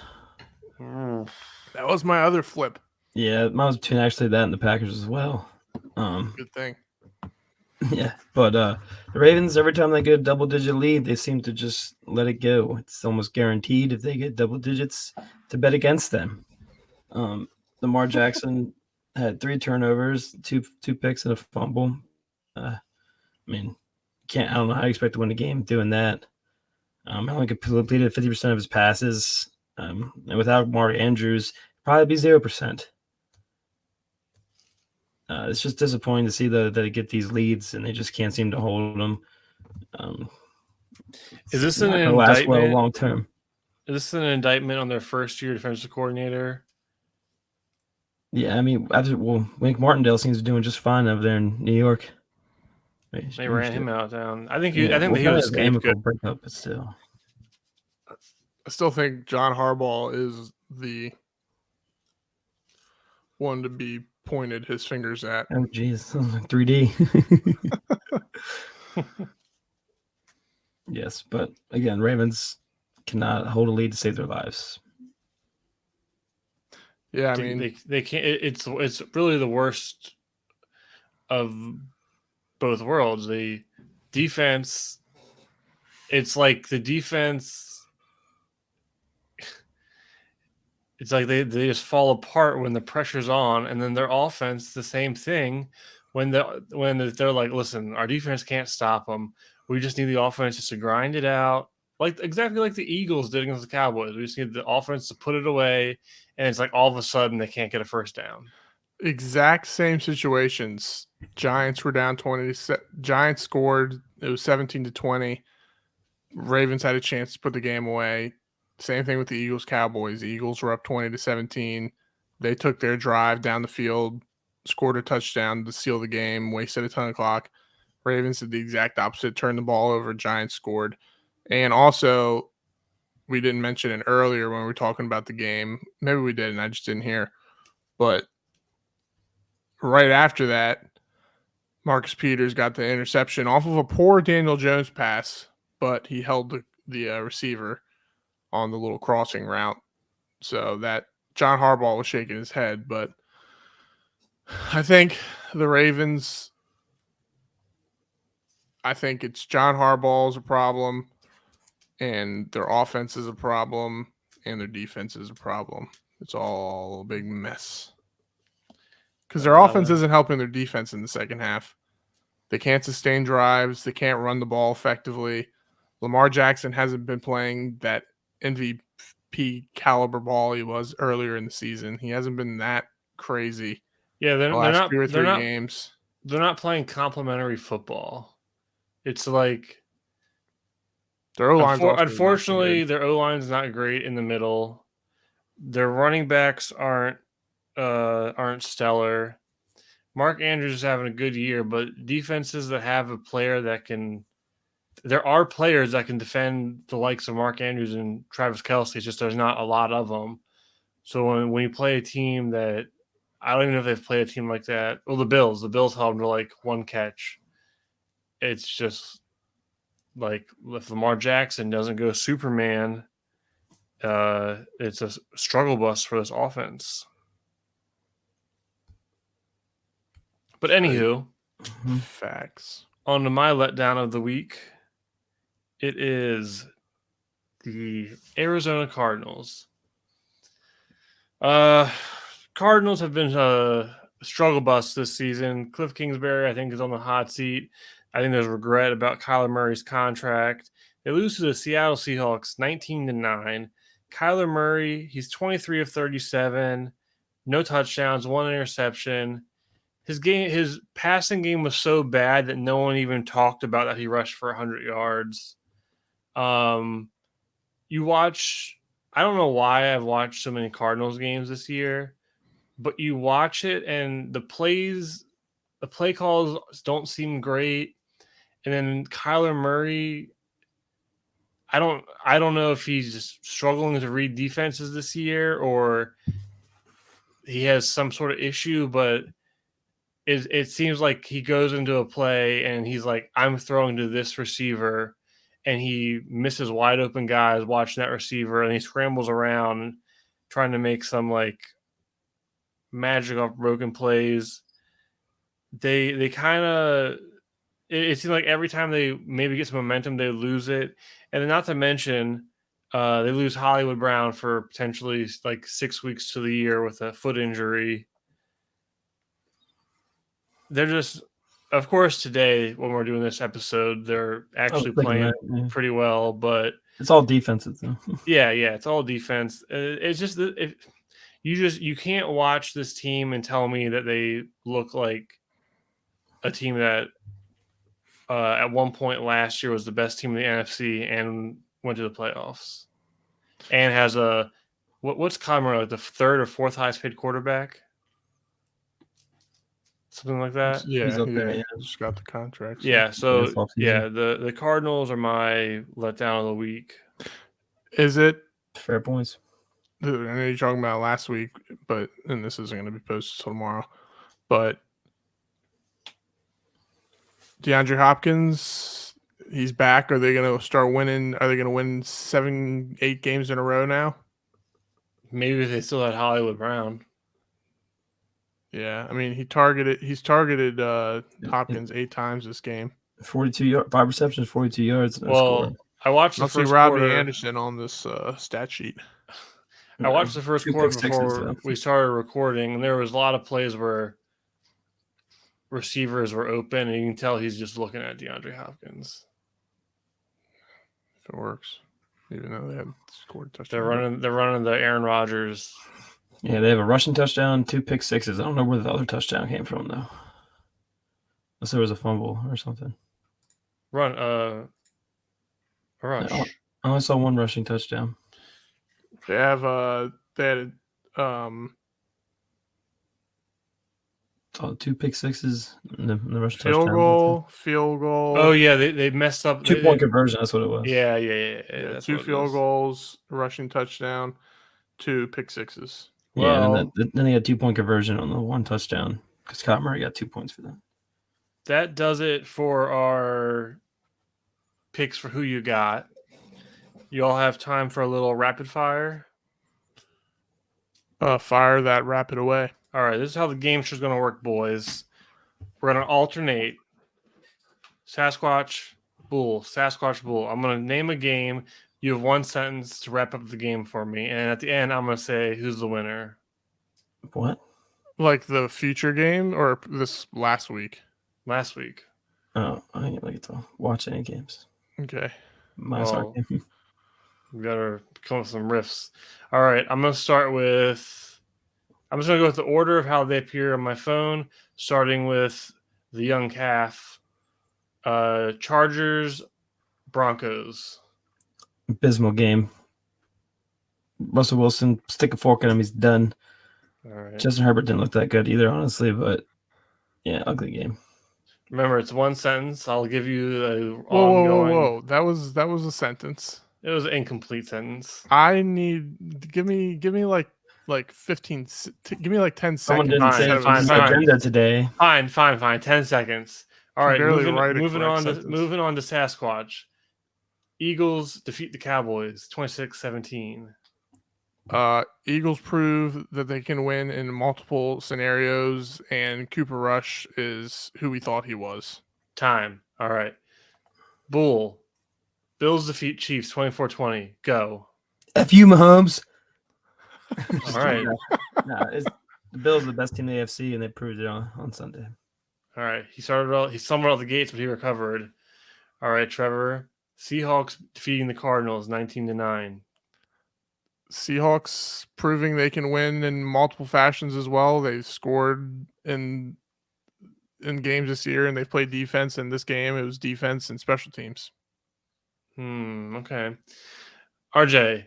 B: That was my other flip.
C: Yeah, mine was between actually that and the Packers as well.
B: Good thing.
C: Yeah, but the Ravens, every time they get a double-digit lead, they seem to just let it go. It's almost guaranteed if they get double digits to bet against them. Lamar Jackson had 3 turnovers, two picks, and a fumble. I don't know how you expect to win a game doing that. Only completed 50% of his passes, and without Mark Andrews, probably be 0%. It's just disappointing to see that they get these leads and they just can't seem to hold them.
A: Is this an
C: indictment? Last well
A: indictment?
C: long term.
A: Is this an indictment on their first-year defensive coordinator?
C: Yeah, Wink Martindale seems to be doing just fine over there in New York.
A: They ran him out down. I think he
C: Yeah,
A: was a
C: amicable
A: scapegoat.
C: breakup, but still.
B: I still think John Harbaugh is the one to be pointed his fingers at.
C: Oh, geez. 3D. Yes, but again, Ravens cannot hold a lead to save their lives.
B: Yeah,
A: they can't. It's really the worst of both worlds. The defense. It's like the defense. It's like they just fall apart when the pressure's on, and then their offense the same thing. When they're like, listen, our defense can't stop them. We just need the offense just to grind it out, exactly like the Eagles did against the Cowboys. We just need the offense to put it away, and it's like all of a sudden they can't get a first down.
B: Exact same situations. Giants were down 20. Giants scored. It was 17-20. Ravens had a chance to put the game away. Same thing with the Eagles Cowboys. The Eagles were up 20-17. They took their drive down the field, scored a touchdown to seal the game, wasted a ton of clock. Ravens did the exact opposite, turned the ball over, Giants scored. And also, we didn't mention it earlier when we were talking about the game. Maybe we did, and I just didn't hear. But right after that, Marcus Peters got the interception off of a poor Daniel Jones pass, but he held the receiver on the little crossing route. So that John Harbaugh was shaking his head, but I think the Ravens, I think it's John Harbaugh is a problem, and their offense is a problem, and their defense is a problem. It's all a big mess. Because their offense isn't helping their defense in the second half. They can't sustain drives. They can't run the ball effectively. Lamar Jackson hasn't been playing that MVP caliber ball he was earlier in the season. He hasn't been that crazy.
A: Yeah,
B: The last 2 or 3 games.
A: They're not playing complimentary football. It's like
B: their O-line's
A: unfortunately their O-line's not great in the middle. Their running backs aren't stellar. Mark Andrews is having a good year, but defenses that have a player that can – there are players that can defend the likes of Mark Andrews and Travis Kelce. It's just there's not a lot of them. So when you play a team that – I don't even know if they've played a team like that. Well, the Bills held them to like one catch. It's just like if Lamar Jackson doesn't go Superman, it's a struggle bus for this offense. But anywho,
B: facts.
A: On to my letdown of the week. It is the Arizona Cardinals. Cardinals have been a struggle bus this season. Cliff Kingsbury, I think, is on the hot seat. I think there's regret about Kyler Murray's contract. They lose to the Seattle Seahawks 19-9. Kyler Murray, he's 23 of 37, no touchdowns, 1 interception. His passing game was so bad that no one even talked about that he rushed for 100 yards. You watch, I don't know why I've watched so many Cardinals games this year, but you watch it and the play calls don't seem great. And then Kyler Murray, I don't know if he's just struggling to read defenses this year or he has some sort of issue, but it seems like he goes into a play and he's like, I'm throwing to this receiver, and he misses wide open guys watching that receiver, and he scrambles around trying to make some like magic off broken plays. They kind of it seems like every time they maybe get some momentum, they lose it, and then not to mention they lose Hollywood Brown for potentially like 6 weeks to the year with a foot injury. They're just, of course, today when we're doing this episode, they're actually playing pretty well, but
C: it's all defensive though.
A: yeah, it's all defense. It's just you can't watch this team and tell me that they look like a team that at one point last year was the best team in the NFC and went to the playoffs and has a what's Kyler, like the third or fourth highest paid quarterback. Something like that.
B: Yeah,
C: he's up there. Yeah.
B: Just got the contract.
A: Yeah, so the Cardinals are my letdown of the week.
B: Is it?
C: Fair points.
B: Dude, I know you're talking about last week, and this isn't going to be posted till tomorrow. But DeAndre Hopkins, he's back. Are they going to start winning? Are they going to win 7-8 games in a row now?
A: Maybe they still had Hollywood Brown.
B: Yeah, I mean he's targeted Hopkins 8 times this game.
C: 42 yards, 5 receptions, 42 yards.
A: Well, I watched the first
B: Robbie
A: quarter.
B: Anderson on this stat sheet.
A: I watched the first quarter before we started recording, and there was a lot of plays where receivers were open, and you can tell he's just looking at DeAndre Hopkins.
B: If it works, even though they haven't scored a touchdown.
A: They're running the Aaron Rodgers.
C: Yeah, they have a rushing touchdown, 2 pick sixes. I don't know where the other touchdown came from though. Unless there was a fumble or something.
A: A rush.
C: I only saw 1 rushing touchdown.
B: They had
C: 2 pick sixes and the rushing
B: touchdown. Field goal.
A: Oh yeah, they messed up.
C: 2-point conversion. That's what it was.
A: Yeah. That's
B: 2 field goals, rushing touchdown, 2 pick sixes.
C: Yeah, and then they had 2-point conversion on the 1 touchdown because Kyler Murray got 2 points for that.
A: That does it for our picks for who you got. You all have time for a little rapid fire?
B: Fire that rapid away.
A: All right, this is how the game show's going to work, boys. We're going to alternate Sasquatch, Bull. I'm going to name a game. You have one sentence to wrap up the game for me, and at the end, I'm going to say who's the winner.
C: What?
B: Like the future game or this last week?
A: Last week.
C: Oh, I didn't get to watch any games.
B: Okay.
C: Sorry.
A: We got to come up with some riffs. All right, I'm going to start with. I'm just going to go with the order of how they appear on my phone, starting with the young calf. Chargers, Broncos.
C: Abysmal game. Russell Wilson, stick a fork in him. He's done.
A: All right.
C: Justin Herbert didn't look that good either, honestly, but yeah, ugly game.
A: Remember, it's one sentence. I'll give you a
B: Whoa. That was a sentence.
A: It was an incomplete sentence.
B: I need give me like 15 give me like 10
C: Someone
B: seconds.
C: didn't say
A: Fine,
C: it's
A: fine.
C: agenda today.
A: Fine. 10 seconds. All right,
B: barely
A: moving
B: write a
A: on
B: correct
A: to
B: sentence.
A: moving on to Sasquatch. Eagles defeat the Cowboys 26-17.
B: Eagles prove that they can win in multiple scenarios, and Cooper Rush is who we thought he was.
A: Time. All right. Bull. Bills defeat Chiefs 24-20. Go.
C: F you, Mahomes.
A: All right.
C: The Bills are the best team in the AFC, and they proved it on Sunday.
A: All right. He stumbled out the gates, but he recovered. All right, Trevor. Seahawks defeating the Cardinals 19-9.
B: Seahawks proving they can win in multiple fashions as well. They've scored in games this year, and they've played defense. In this game, it was defense and special teams.
A: Okay. RJ,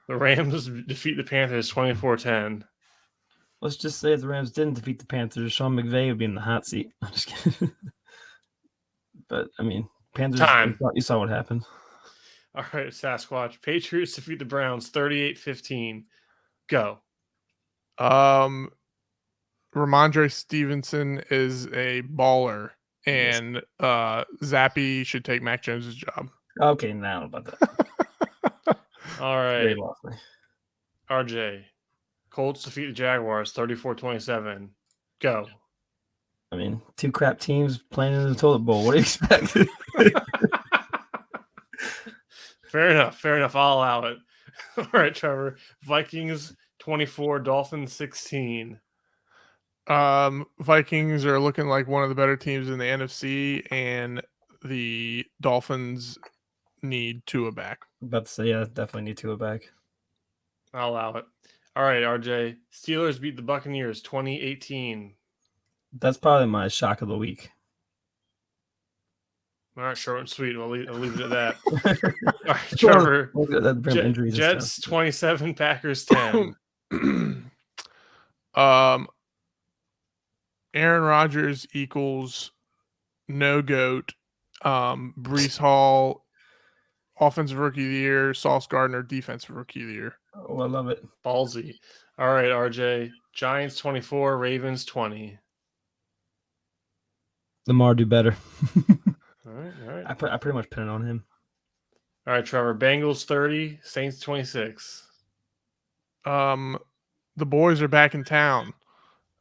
A: the Rams defeat the Panthers 24-10.
C: Let's just say if the Rams didn't defeat the Panthers, Sean McVay would be in the hot seat. I'm just kidding. But, I mean, Panthers,
A: Time.
C: you saw what happened.
A: All right, Sasquatch. Patriots defeat the Browns 38-15. Go.
B: Ramondre Stevenson is a baller, and Zappy should take Mac Jones's job.
C: Okay, now about that.
A: All right.
C: Very lofty.
A: RJ. Colts defeat the Jaguars 34-27. Go.
C: I mean, two crap teams playing in the toilet bowl. What do you expect?
A: Fair enough. I'll allow it. All right, Trevor. Vikings 24, Dolphins 16.
B: Vikings are looking like one of the better teams in the NFC, and the Dolphins need Tua back.
C: About to say, yeah, definitely need Tua back.
A: I'll allow it. All right, RJ. Steelers beat the Buccaneers 20-18.
C: That's probably my shock of the week.
A: All right, short and sweet. I'll leave it at that. All right, Trevor. Jets 27, Packers 10.
B: Aaron Rodgers equals no GOAT. Brees Hall, offensive rookie of the year. Sauce Gardner, defensive rookie of the year.
C: Oh, I love it.
A: Ballsy. All right, RJ. Giants 24, Ravens 20.
C: Lamar do better.
A: All right.
C: I pretty much pin it on him.
A: All right, Trevor. Bengals 30, Saints 26.
B: The boys are back in town.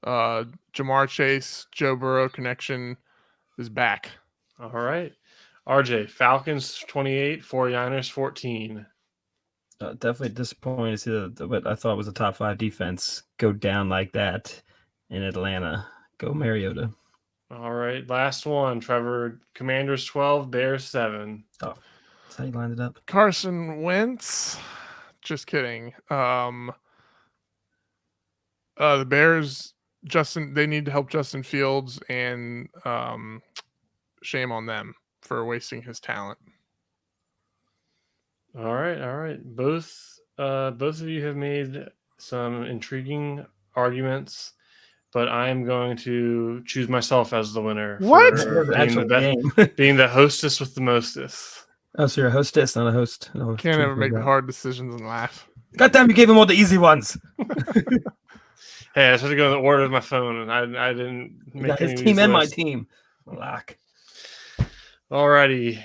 B: Jamar Chase, Joe Burrow connection is back.
A: All right. RJ, Falcons 28, 49ers 14.
C: Definitely disappointed to see what I thought was a top 5 defense go down like that in Atlanta. Go Mariota.
A: All right. Last one, Trevor. Commanders 12, Bears 7.
C: Oh, that's how you lined it up.
B: Carson Wentz. Just kidding. The Bears, they need to help Justin Fields, and shame on them for wasting his talent.
A: All right. Both of you have made some intriguing arguments, but I am going to choose myself as the winner.
B: What?
A: Being the hostess with the mostest.
C: Oh, so you're a hostess, not a host. No,
B: can't ever make the hard decisions and laugh.
C: Goddamn, you gave him all the easy ones.
A: Hey, I just had to go in the order of my phone, and I didn't make
C: got
A: any
C: his
A: of
C: team
A: these
C: and my
A: lists.
C: team. Lock.
A: Alrighty.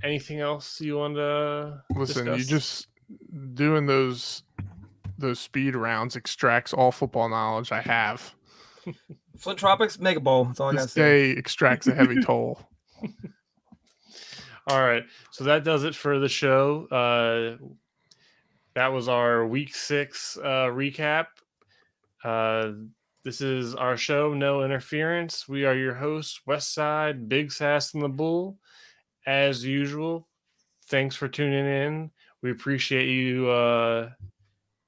A: Anything else you want to
B: Listen,
A: discuss?
B: you just doing those speed rounds extracts all football knowledge I have.
C: Flint Tropics, Mega Bowl. That's all I got to
B: This
C: say.
B: day extracts a heavy toll.
A: All right. So that does it for the show. That was our week 6 recap. This is our show, No Interference. We are your hosts, Westside, Big Sass, and the Bull. As usual, thanks for tuning in. We appreciate you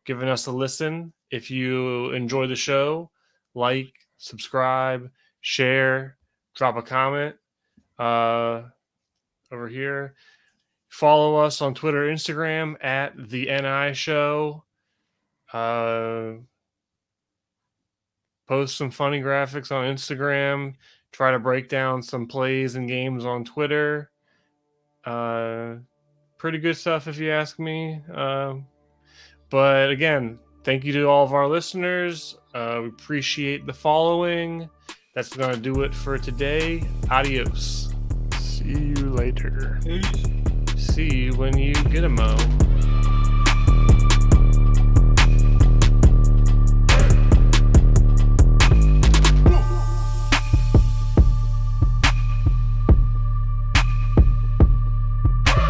A: giving us a listen. If you enjoy the show, like, subscribe, share, drop a comment over here. Follow us on Twitter, Instagram at the NI Show. Post some funny graphics on Instagram. Try to break down some plays and games on Twitter. Pretty good stuff if you ask me. But again, thank you to all of our listeners. We appreciate the following. That's going to do it for today. Adios.
B: See you later.
C: Peace.
A: See you when you get a mo.